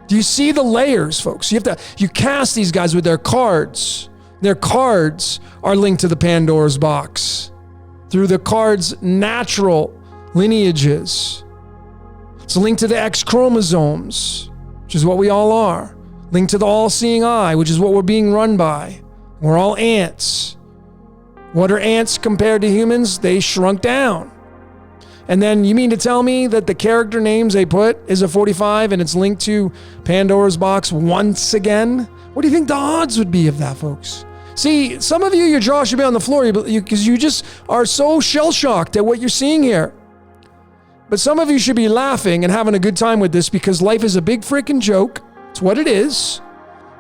Do you see the layers, folks? You cast these guys with their cards. Their cards are linked to the Pandora's box through the card's natural lineages. It's linked to the X chromosomes, which is what we all are. Linked to the all-seeing eye, which is what we're being run by. We're all ants. What are ants compared to humans? They shrunk down. And then you mean to tell me that the character names they put is a 45 and it's linked to Pandora's box once again? What do you think the odds would be of that, folks? See, some of you, your jaw should be on the floor because you just are so shell-shocked at what you're seeing here. But some of you should be laughing and having a good time with this because life is a big freaking joke. It's what it is.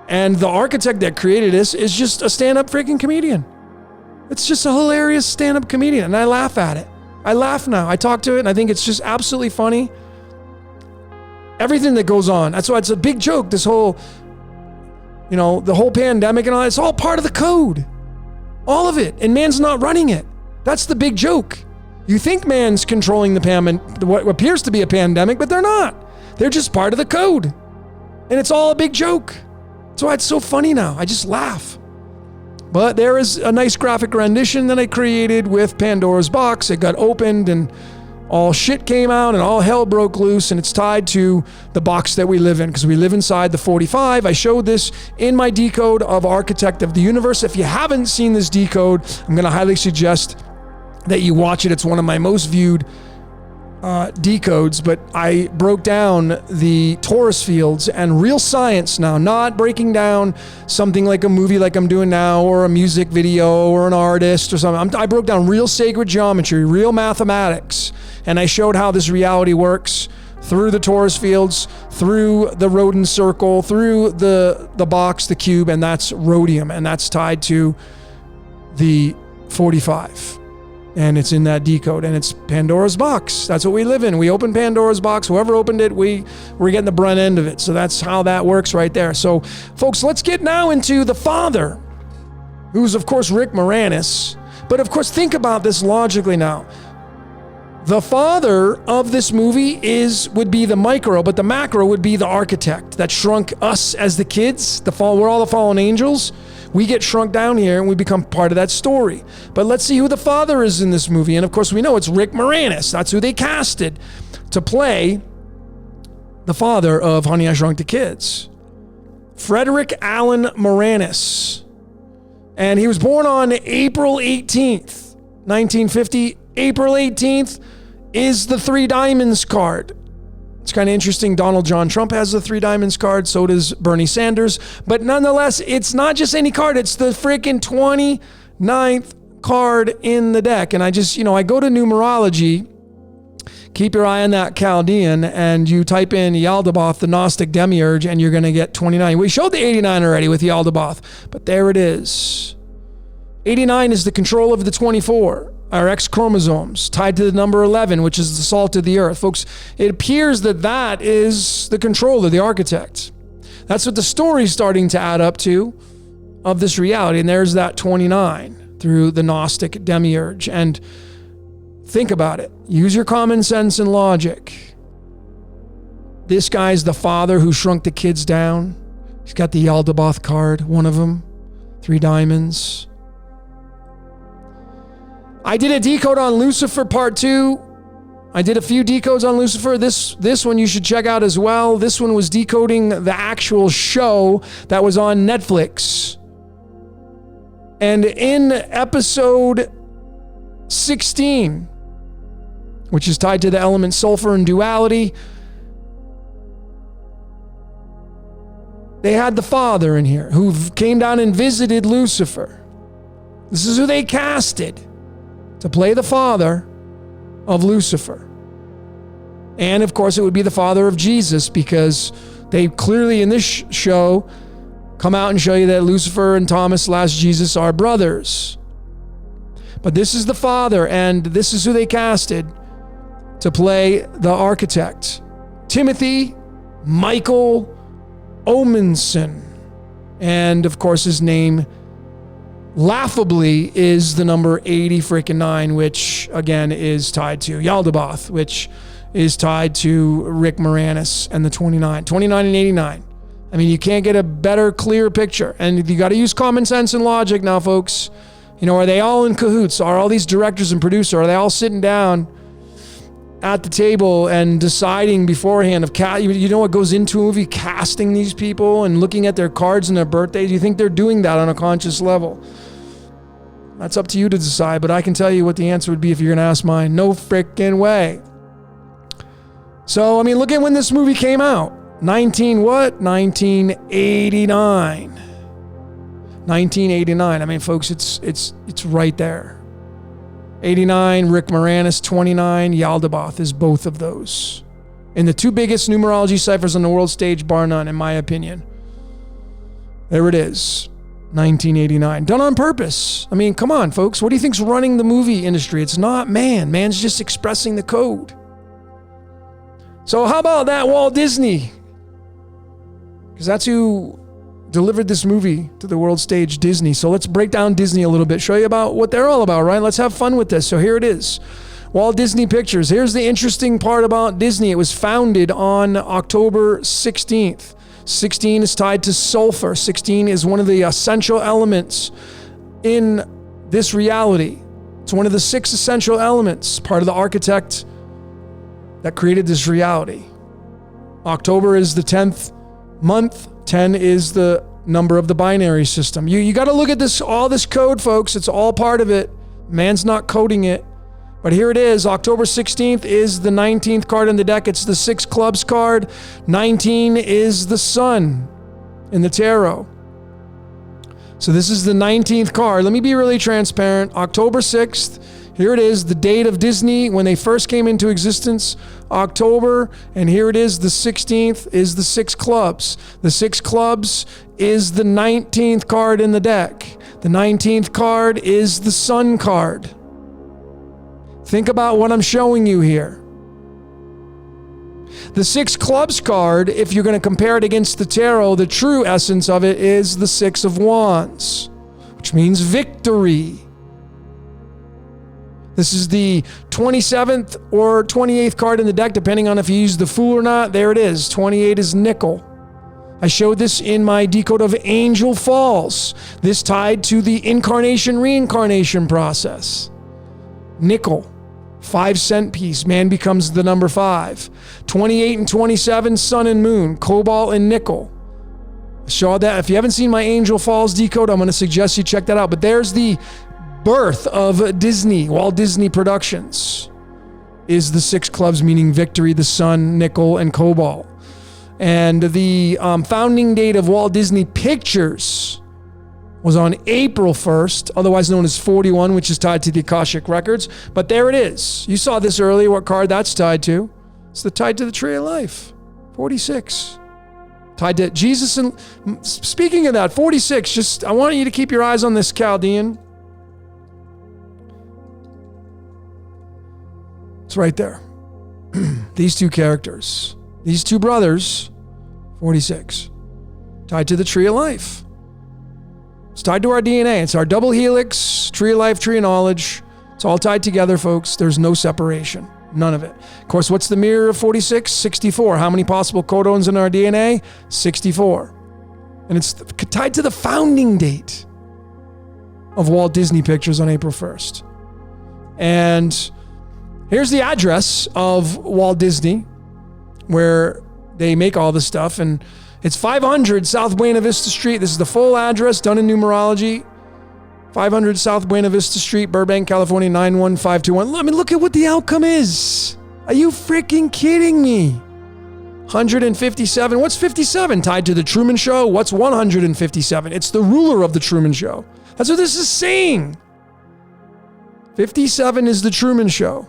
And the architect that created this is just a stand-up freaking comedian. It's just a hilarious stand-up comedian, and I laugh at it. I laugh now. I talk to it, and I think it's just absolutely funny. Everything that goes on. That's why it's a big joke, this whole, the whole pandemic and all that. It's all part of the code. All of it. And man's not running it. That's the big joke. You think man's controlling what appears to be a pandemic, but they're not. They're just part of the code. And it's all a big joke. That's why it's so funny now. I just laugh. But there is a nice graphic rendition that I created with Pandora's box. It got opened and all shit came out and all hell broke loose, and it's tied to the box that we live in because we live inside the 45. I showed this in my decode of Architect of the Universe. If you haven't seen this decode, I'm going to highly suggest that you watch it. It's one of my most viewed decodes, but I broke down the torus fields and real science now, not breaking down something like a movie like I'm doing now or a music video or an artist or something. I broke down real sacred geometry, real mathematics, and I showed how this reality works through the torus fields, through the rodent circle, through the box, the cube, and that's rhodium, and that's tied to the 45. And it's in that decode, and it's Pandora's box. That's what we live in. We open Pandora's box. Whoever opened it, we're getting the brunt end of it. So that's how that works right there. So, folks, let's get now into the father, who's, of course, Rick Moranis. But, of course, think about this logically now. The father of this movie would be the micro, but the macro would be the architect that shrunk us as the kids. We're all the fallen angels. We get shrunk down here and we become part of that story. But let's see who the father is in this movie. And of course we know it's Rick Moranis. That's who they casted to play the father of Honey, I Shrunk the Kids. Frederick Allen Moranis. And he was born on April 18th, 1950. April 18th is the 3 diamonds card. It's kind of interesting. Donald John Trump has the 3 diamonds card. So does Bernie Sanders. But nonetheless, it's not just any card. It's the freaking 29th card in the deck. And I just, I go to Numerology. Keep your eye on that Chaldean. And you type in Yaldabaoth, the Gnostic Demiurge, and you're going to get 29. We showed the 89 already with Yaldabaoth. But there it is. 89 is the control of the 24. Our X chromosomes tied to the number 11, which is the salt of the earth. Folks, it appears that is the controller, the architect. That's what the story's starting to add up to of this reality. And there's that 29 through the Gnostic Demiurge. And think about it. Use your common sense and logic. This guy's the father who shrunk the kids down. He's got the Yaldabaoth card, one of them, 3 diamonds. I did a decode on Lucifer part 2. I did a few decodes on Lucifer. This one you should check out as well. This one was decoding the actual show that was on Netflix. And in episode 16, which is tied to the element sulfur and duality, they had the father in here who came down and visited Lucifer. This is who they casted to play the father of Lucifer. And of course it would be the father of Jesus because They clearly in this show come out and show you that Lucifer and Thomas / Jesus are brothers. But this is the father, and this is who they casted to play the architect. Timothy Michael Omenson. And of course his name laughably is the number 80-9, which again is tied to Yaldabaoth, which is tied to Rick Moranis and the 29 and 89. I mean, you can't get a better, clear picture. And you got to use common sense and logic now, folks. You know, are they all in cahoots? Are all these directors and producers, are they all sitting down at the table and deciding beforehand of you know what goes into a movie, casting these people and looking at their cards and their birthdays? You think they're doing that on a conscious level? That's up to you to decide, but I can tell you what the answer would be if you're going to ask mine. No frickin' way. So, I mean, look at when this movie came out. 1989. 1989. I mean, folks, it's right there. 89, Rick Moranis. 29, Yaldabaoth is both of those. And the two biggest numerology ciphers on the world stage, bar none, in my opinion. There it is. 1989. Done on purpose. I mean, come on, folks. What do you think's running the movie industry? It's not man. Man's just expressing the code. So how about that Walt Disney? Because that's who delivered this movie to the world stage, Disney. So let's break down Disney a little bit, show you about what they're all about, right? Let's have fun with this. So here it is. Walt Disney Pictures. Here's the interesting part about Disney. It was founded on October 16th. 16 is tied to sulfur. 16 is one of the essential elements in this reality. It's one of the 6 essential elements, part of the architect that created this reality. October is the 10th month. 10 is the number of the binary system. You got to look at this, all this code, folks. It's all part of it. Man's not coding it. But here it is. October 16th is the 19th card in the deck. It's the 6 clubs card. 19 is the sun in the tarot. So this is the 19th card. Let me be really transparent. October 6th. Here it is, the date of Disney when they first came into existence, October, and here it is, the 16th is the 6 clubs. The 6 clubs is the 19th card in the deck. The 19th card is the sun card. Think about what I'm showing you here. The 6 clubs card, if you're going to compare it against the tarot, the true essence of it is the 6 of wands, which means victory. This is the 27th or 28th card in the deck, depending on if you use the Fool or not. There it is. 28 is nickel. I showed this in my decode of Angel Falls. This tied to the incarnation-reincarnation process. Nickel, 5-cent piece. Man becomes the number 5. 28 and 27, sun and moon. Cobalt and nickel. I showed that. If you haven't seen my Angel Falls decode, I'm going to suggest you check that out. But there's the birth of Disney, Walt Disney Productions, is the 6 clubs, meaning victory, the sun, nickel, and cobalt. And the founding date of Walt Disney Pictures was on April 1st, otherwise known as 41, which is tied to the Akashic Records. But there it is. You saw this earlier, what card that's tied to. It's tied to the Tree of Life, 46. Tied to Jesus. And speaking of that, 46, I want you to keep your eyes on this Chaldean. It's right there. These two characters, these two brothers, 46, tied to the Tree of Life. It's tied to our DNA. It's our double helix, Tree of Life, Tree of Knowledge. It's all tied together, folks. There's no separation. None of it. Of course, what's the mirror of 46? 64. How many possible codons in our DNA? 64. And it's tied to the founding date of Walt Disney Pictures on April 1st. And here's the address of Walt Disney, where they make all this stuff. And it's 500 South Buena Vista Street. This is the full address, done in numerology. 500 South Buena Vista Street, Burbank, California, 91521. I mean, look at what the outcome is. Are you freaking kidding me? 157. What's 57? Tied to the Truman Show? What's 157? It's the ruler of the Truman Show. That's what this is saying. 57 is the Truman Show.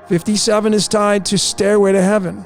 57 is tied to Stairway to Heaven.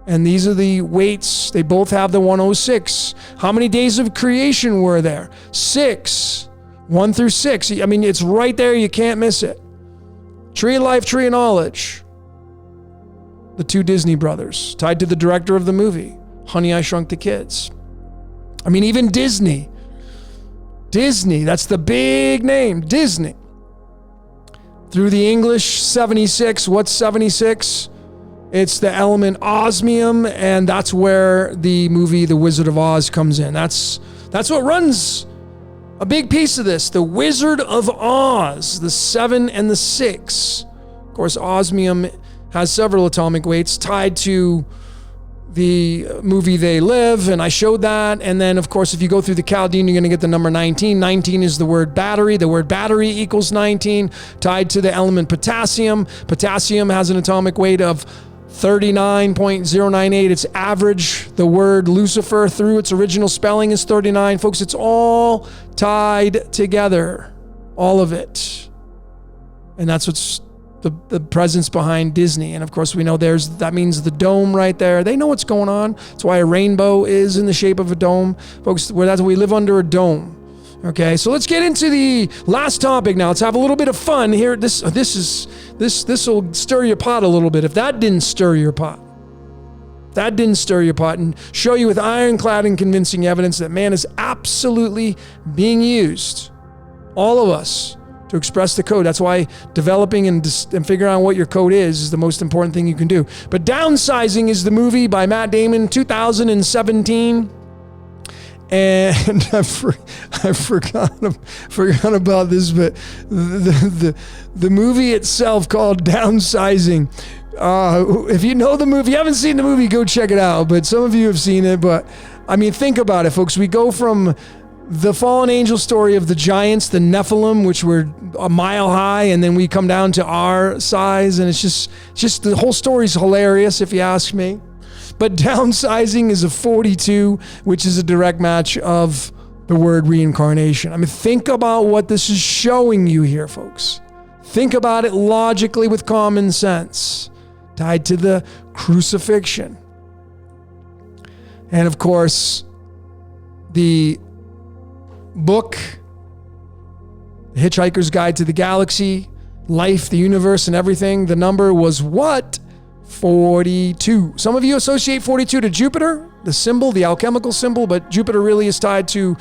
And these are the weights. They both have the 106. How many days of creation were there? 6. 1 through 6. I mean, it's right there. You can't miss it. Tree of Life, Tree of Knowledge. The two Disney brothers, tied to the director of the movie, Honey, I Shrunk the Kids. I mean, even Disney. Disney, that's the big name, Disney. Through the English, 76. What's 76? It's the element osmium, and that's where the movie The Wizard of Oz comes in. That's what runs a big piece of this. The Wizard of Oz, the 7 and the 6. Of course, osmium has several atomic weights tied to the movie They Live, and I showed that. And then, of course, if you go through the Chaldean, you're going to get the number 19. 19 is the word battery. The word battery equals 19, tied to the element potassium. Potassium has an atomic weight of 39.098. It's average. The word Lucifer, through its original spelling, is 39. Folks, it's all tied together. All of it. And that's what's the presence behind Disney. And of course, we know that means the dome right there. They know what's going on. That's why a rainbow is in the shape of a dome. Folks, we live under a dome. Okay, so let's get into the last topic now. Let's have a little bit of fun here. This will stir your pot a little bit. If that didn't stir your pot, and show you with ironclad and convincing evidence that man is absolutely being used, all of us, to express the code. That's why developing and figuring out what your code is the most important thing you can do. But Downsizing is the movie by Matt Damon, 2017. And I forgot about this, but the movie itself, called Downsizing. If you know the movie, you haven't seen the movie, go check it out. But some of you have seen it. But I mean, think about it, folks. We go from the fallen angel story of the giants, the Nephilim, which were a mile high, and then we come down to our size, and it's just the whole story's hilarious, if you ask me. But Downsizing is a 42, which is a direct match of the word reincarnation. I mean, think about what this is showing you here, folks. Think about it logically with common sense, tied to the crucifixion. And of course, the book, The Hitchhiker's Guide to the Galaxy, Life, the Universe, and Everything, the number was what? 42. Some of you associate 42 to Jupiter, the symbol, the alchemical symbol, but Jupiter really is tied to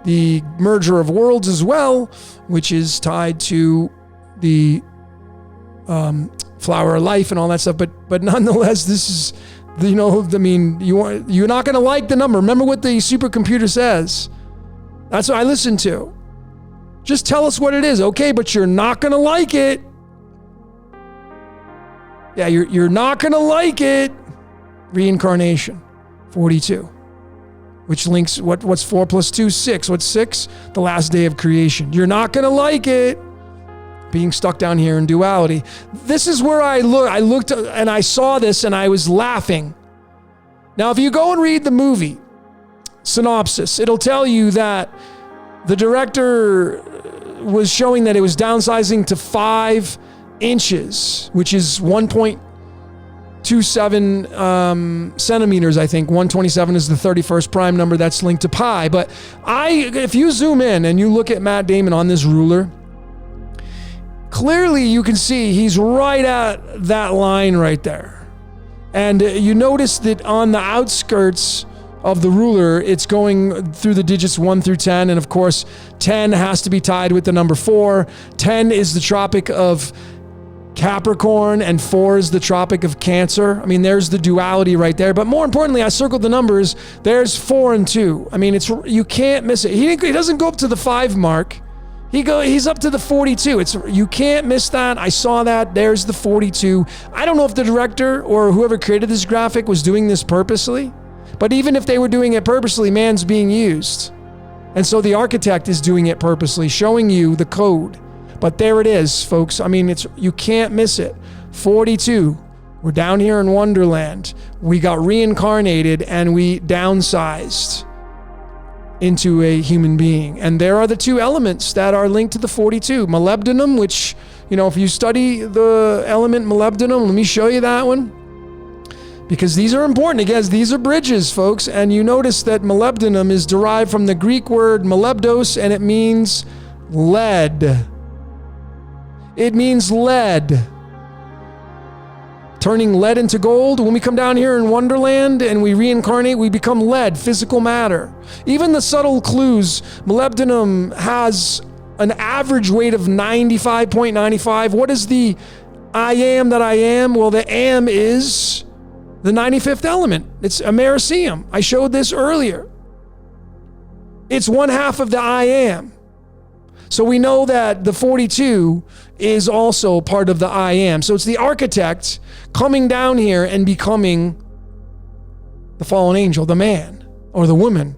the merger of worlds as well, which is tied to the flower of life and all that stuff. But nonetheless, this is, you're not going to like the number. Remember what the supercomputer says. That's what I listen to. Just tell us what it is. Okay, but you're not going to like it. Yeah, you're not going to like it. Reincarnation, 42. Which links, what's 4 plus 2? 6. What's 6? The last day of creation. You're not going to like it. Being stuck down here in duality. This is where I looked and I saw this and I was laughing. Now, if you go and read the movie synopsis, it'll tell you that the director was showing that it was downsizing to 5 inches, which is 1.27 centimeters, I think. 127 is the 31st prime number that's linked to pi. But if you zoom in and you look at Matt Damon on this ruler, clearly you can see he's right at that line right there. And you notice that on the outskirts of the ruler, it's going through the digits 1 through 10. And of course, 10 has to be tied with the number 4. 10 is the Tropic of Capricorn and 4 is the Tropic of Cancer. I mean, there's the duality right there. But more importantly, I circled the numbers. There's 4 and 2. I mean, you can't miss it. He doesn't go up to the 5 mark. He's up to the 42. You can't miss that. I saw that. There's the 42. I don't know if the director or whoever created this graphic was doing this purposely. But even if they were doing it purposely, man's being used. And so the architect is doing it purposely, showing you the code. But there it is, folks. I mean, you can't miss it. 42. We're down here in Wonderland. We got reincarnated and we downsized into a human being. And there are the 2 elements that are linked to the 42. Molybdenum, which, if you study the element molybdenum, let me show you that one. because these are important. Again, these are bridges, folks. And you notice that molybdenum is derived from the Greek word molybdos, and it means lead. It means lead. Turning lead into gold. When we come down here in Wonderland and we reincarnate, we become lead, physical matter. Even the subtle clues, molybdenum has an average weight of 95.95. What is the I am that I am? Well, the am is the 95th element. It's Americium. I showed this earlier. It's one half of the I am. So we know that the 42 is also part of the I am. So it's the architect coming down here and becoming the fallen angel, the man or the woman.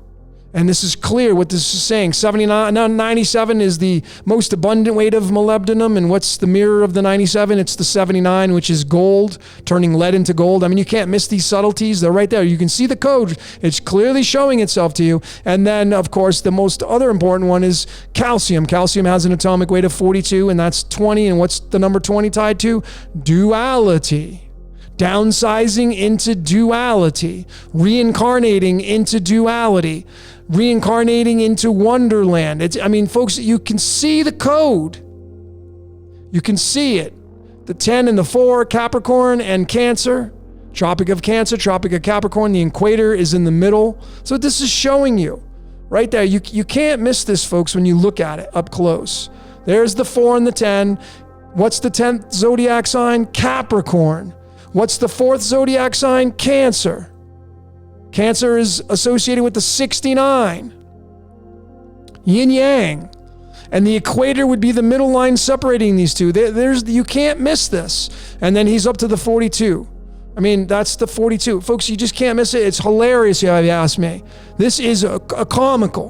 And this is clear what this is saying. 97 is the most abundant weight of molybdenum. And what's the mirror of the 97? It's the 79, which is gold, turning lead into gold. I mean, you can't miss these subtleties. They're right there. You can see the code. It's clearly showing itself to you. And then, of course, the most other important one is calcium. Calcium has an atomic weight of 42, and that's 20. And what's the number 20 tied to? Duality. Downsizing into duality. Reincarnating into duality. Reincarnating into Wonderland. Folks, you can see the code. You can see it. The 10 and the 4, Capricorn and Cancer. Tropic of Cancer, Tropic of Capricorn. The equator is in the middle. So this is showing you right there. You can't miss this, folks, when you look at it up close. There's the 4 and the 10. What's the 10th zodiac sign? Capricorn. What's the 4th zodiac sign? Cancer. Cancer is associated with the 69. Yin Yang. And the equator would be the middle line separating these two. You can't miss this. And then he's up to the 42. That's the 42. Folks, you just can't miss it. It's hilarious, if you ask me. This is a comical,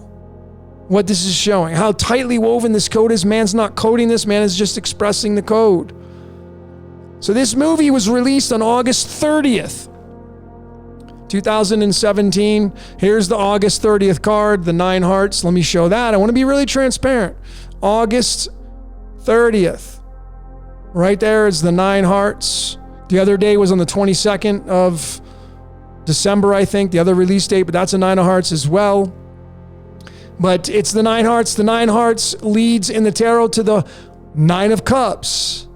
what this is showing. How tightly woven this code is. Man's not coding this. Man is just expressing the code. So this movie was released on August 30th. 2017. Here's the August 30th card, the 9 hearts. Let me show that. I want to be really transparent. August 30th. Right there is the 9 hearts. The other day was on the 22nd of December, I think, the other release date, but that's a 9 of hearts as well. But it's the 9 hearts. The 9 hearts leads in the tarot to the 9 of cups.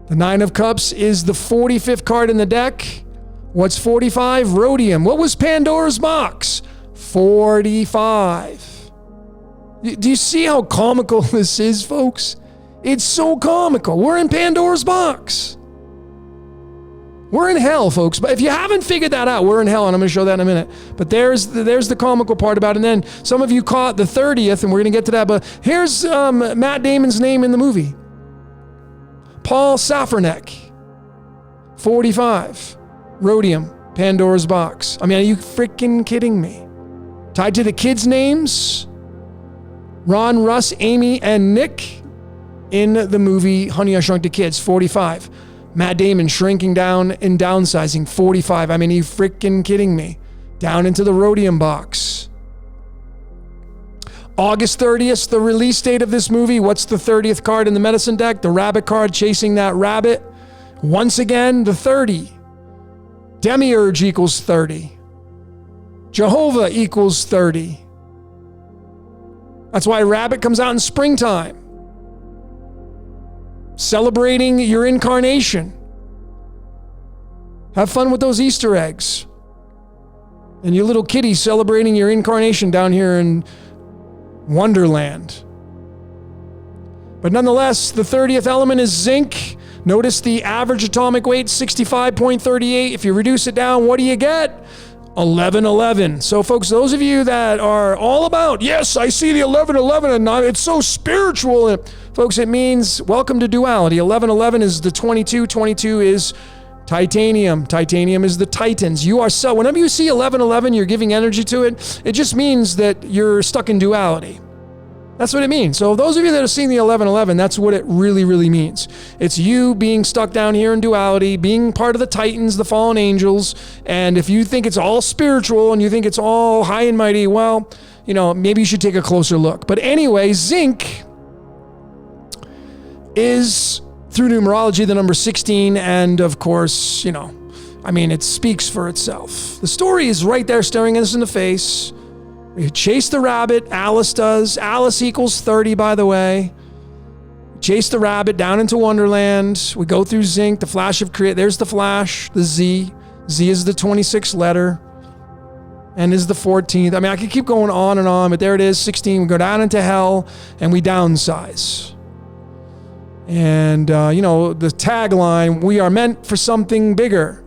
The 9 of cups is the 45th card in the deck. What's 45? Rhodium. What was Pandora's box? 45. Do you see how comical this is, folks? It's so comical. We're in Pandora's box. We're in hell, folks. But if you haven't figured that out, we're in hell, and I'm going to show that in a minute. But there's the comical part about it. And then some of you caught the 30th, and we're going to get to that. But here's Matt Damon's name in the movie. Paul Safranek. 45. Rhodium, Pandora's box. Are you freaking kidding me? Tied to the kids' names, Ron, Russ, Amy, and Nick in the movie Honey, I Shrunk the Kids, 45. Matt Damon shrinking down in Downsizing, 45. Are you freaking kidding me? Down into the rhodium box. August 30th, the release date of this movie. What's the 30th card in the medicine deck? The rabbit card, chasing that rabbit. Once again, the 30. Demiurge equals 30. Jehovah equals 30. That's why rabbit comes out in springtime. Celebrating your incarnation. Have fun with those Easter eggs. And your little kitty celebrating your incarnation down here in Wonderland. But nonetheless, the 30th element is zinc. Notice the average atomic weight, 65.38. If you reduce it down, what do you get? 1111. So folks, those of you that are all about, yes, I see the 1111 and it's so spiritual. Folks, it means welcome to duality. 1111 is the 22. 22 is titanium. Titanium is the titans. You are so, whenever you see 1111, you're giving energy to it. It just means that you're stuck in duality. That's what it means. So those of you that are seeing the 1111, that's what it really, really means. It's you being stuck down here in duality, being part of the Titans, the fallen angels. And if you think it's all spiritual and you think it's all high and mighty, well, maybe you should take a closer look. But anyway, zinc is, through numerology, the number 16. And of course, I mean, it speaks for itself. The story is right there staring us in the face. We chase the rabbit. Alice does. Alice equals 30, by the way. Chase the rabbit down into Wonderland. We go through Zinc, the flash of create. There's the flash, the Z. Z is the 26th letter. And is the 14th. I mean, I could keep going on and on, but there it is, 16. We go down into hell and we downsize. And, the tagline, we are meant for something bigger.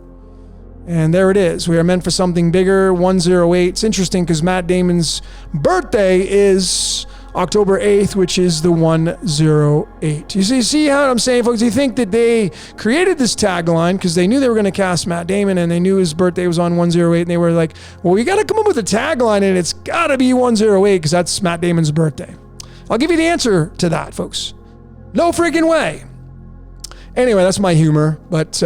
And there it is. We are meant for something bigger, 108. It's interesting because Matt Damon's birthday is October 8th, which is the 108. You see how I'm saying, folks? You think that they created this tagline because they knew they were going to cast Matt Damon and they knew his birthday was on 108, and they were like, well, we got to come up with a tagline and it's got to be 108 because that's Matt Damon's birthday. I'll give you the answer to that, folks. No freaking way. Anyway, that's my humor, but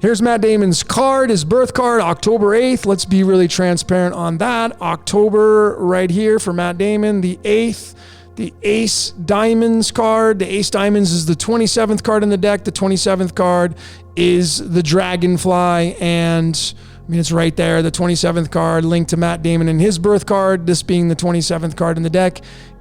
here's Matt Damon's card, his birth card, October 8th. Let's be really transparent on that. October right here for Matt Damon, the 8th, the Ace Diamonds card. The Ace Diamonds is the 27th card in the deck. The 27th card is the Dragonfly, and I mean, it's right there, the 27th card linked to Matt Damon and his birth card, this being the 27th card in the deck.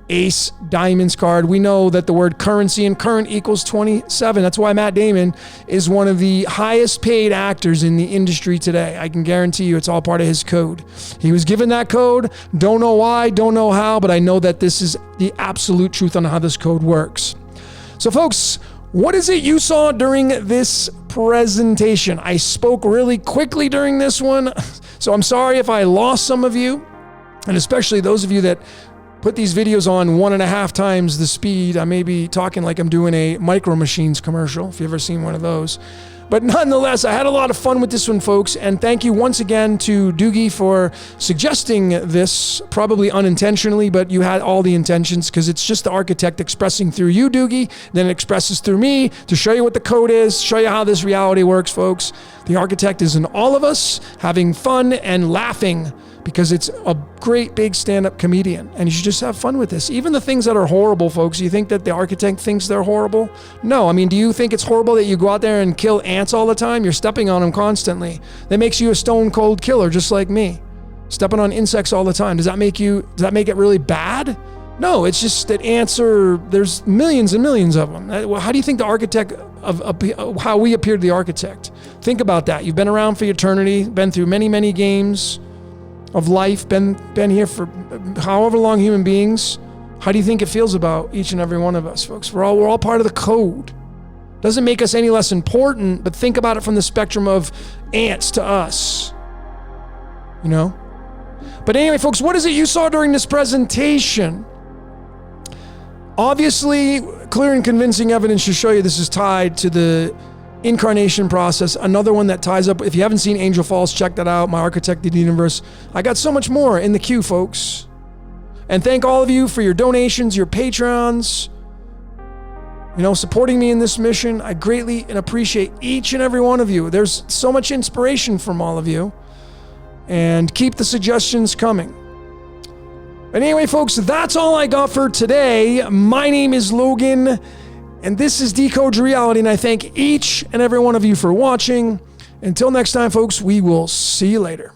Ace Diamonds card. We know that the word currency and current equals 27. That's why Matt Damon is one of the highest paid actors in the industry today. I can guarantee you it's all part of his code. He was given that code. Don't know why, don't know how, but I know that this is the absolute truth on how this code works. So folks, what is it you saw during this presentation? I spoke really quickly during this one, so I'm sorry if I lost some of you, and especially those of you that put these videos on 1.5 times the speed. I may be talking like I'm doing a Micro Machines commercial, if you've ever seen one of those. But nonetheless, I had a lot of fun with this one, folks. And thank you once again to Doogie for suggesting this, probably unintentionally, but you had all the intentions because it's just the architect expressing through you, Doogie. Then it expresses through me to show you what the code is, show you how this reality works, folks. The architect is in all of us having fun and laughing, because it's a great big stand-up comedian, and you should just have fun with this. Even the things that are horrible, folks, you think that the architect thinks they're horrible? No, I mean, do you think it's horrible that you go out there and kill ants all the time? You're stepping on them constantly. That makes you a stone-cold killer, just like me. Stepping on insects all the time. Does that make it really bad? No, it's just that ants there's millions and millions of them. How do you think the architect how we appear to the architect? Think about that. You've been around for eternity, been through many, many games of life, been here for however long human beings. How do you think it feels about each and every one of us, folks? We're all part of the code. Doesn't make us any less important, but think about it from the spectrum of ants to us. But anyway, folks, what is it you saw during this presentation? Obviously, clear and convincing evidence to show you this is tied to the incarnation process. Another one that ties up. If you haven't seen Angel Falls, check that out. My Architected Universe. I got so much more in the queue, folks. And thank all of you for your donations, your Patreons, supporting me in this mission. I greatly and appreciate each and every one of you. There's so much inspiration from all of you. And keep the suggestions coming. But anyway, folks, that's all I got for today. My name is Logan, and this is Decoded Reality, and I thank each and every one of you for watching. Until next time, folks, we will see you later.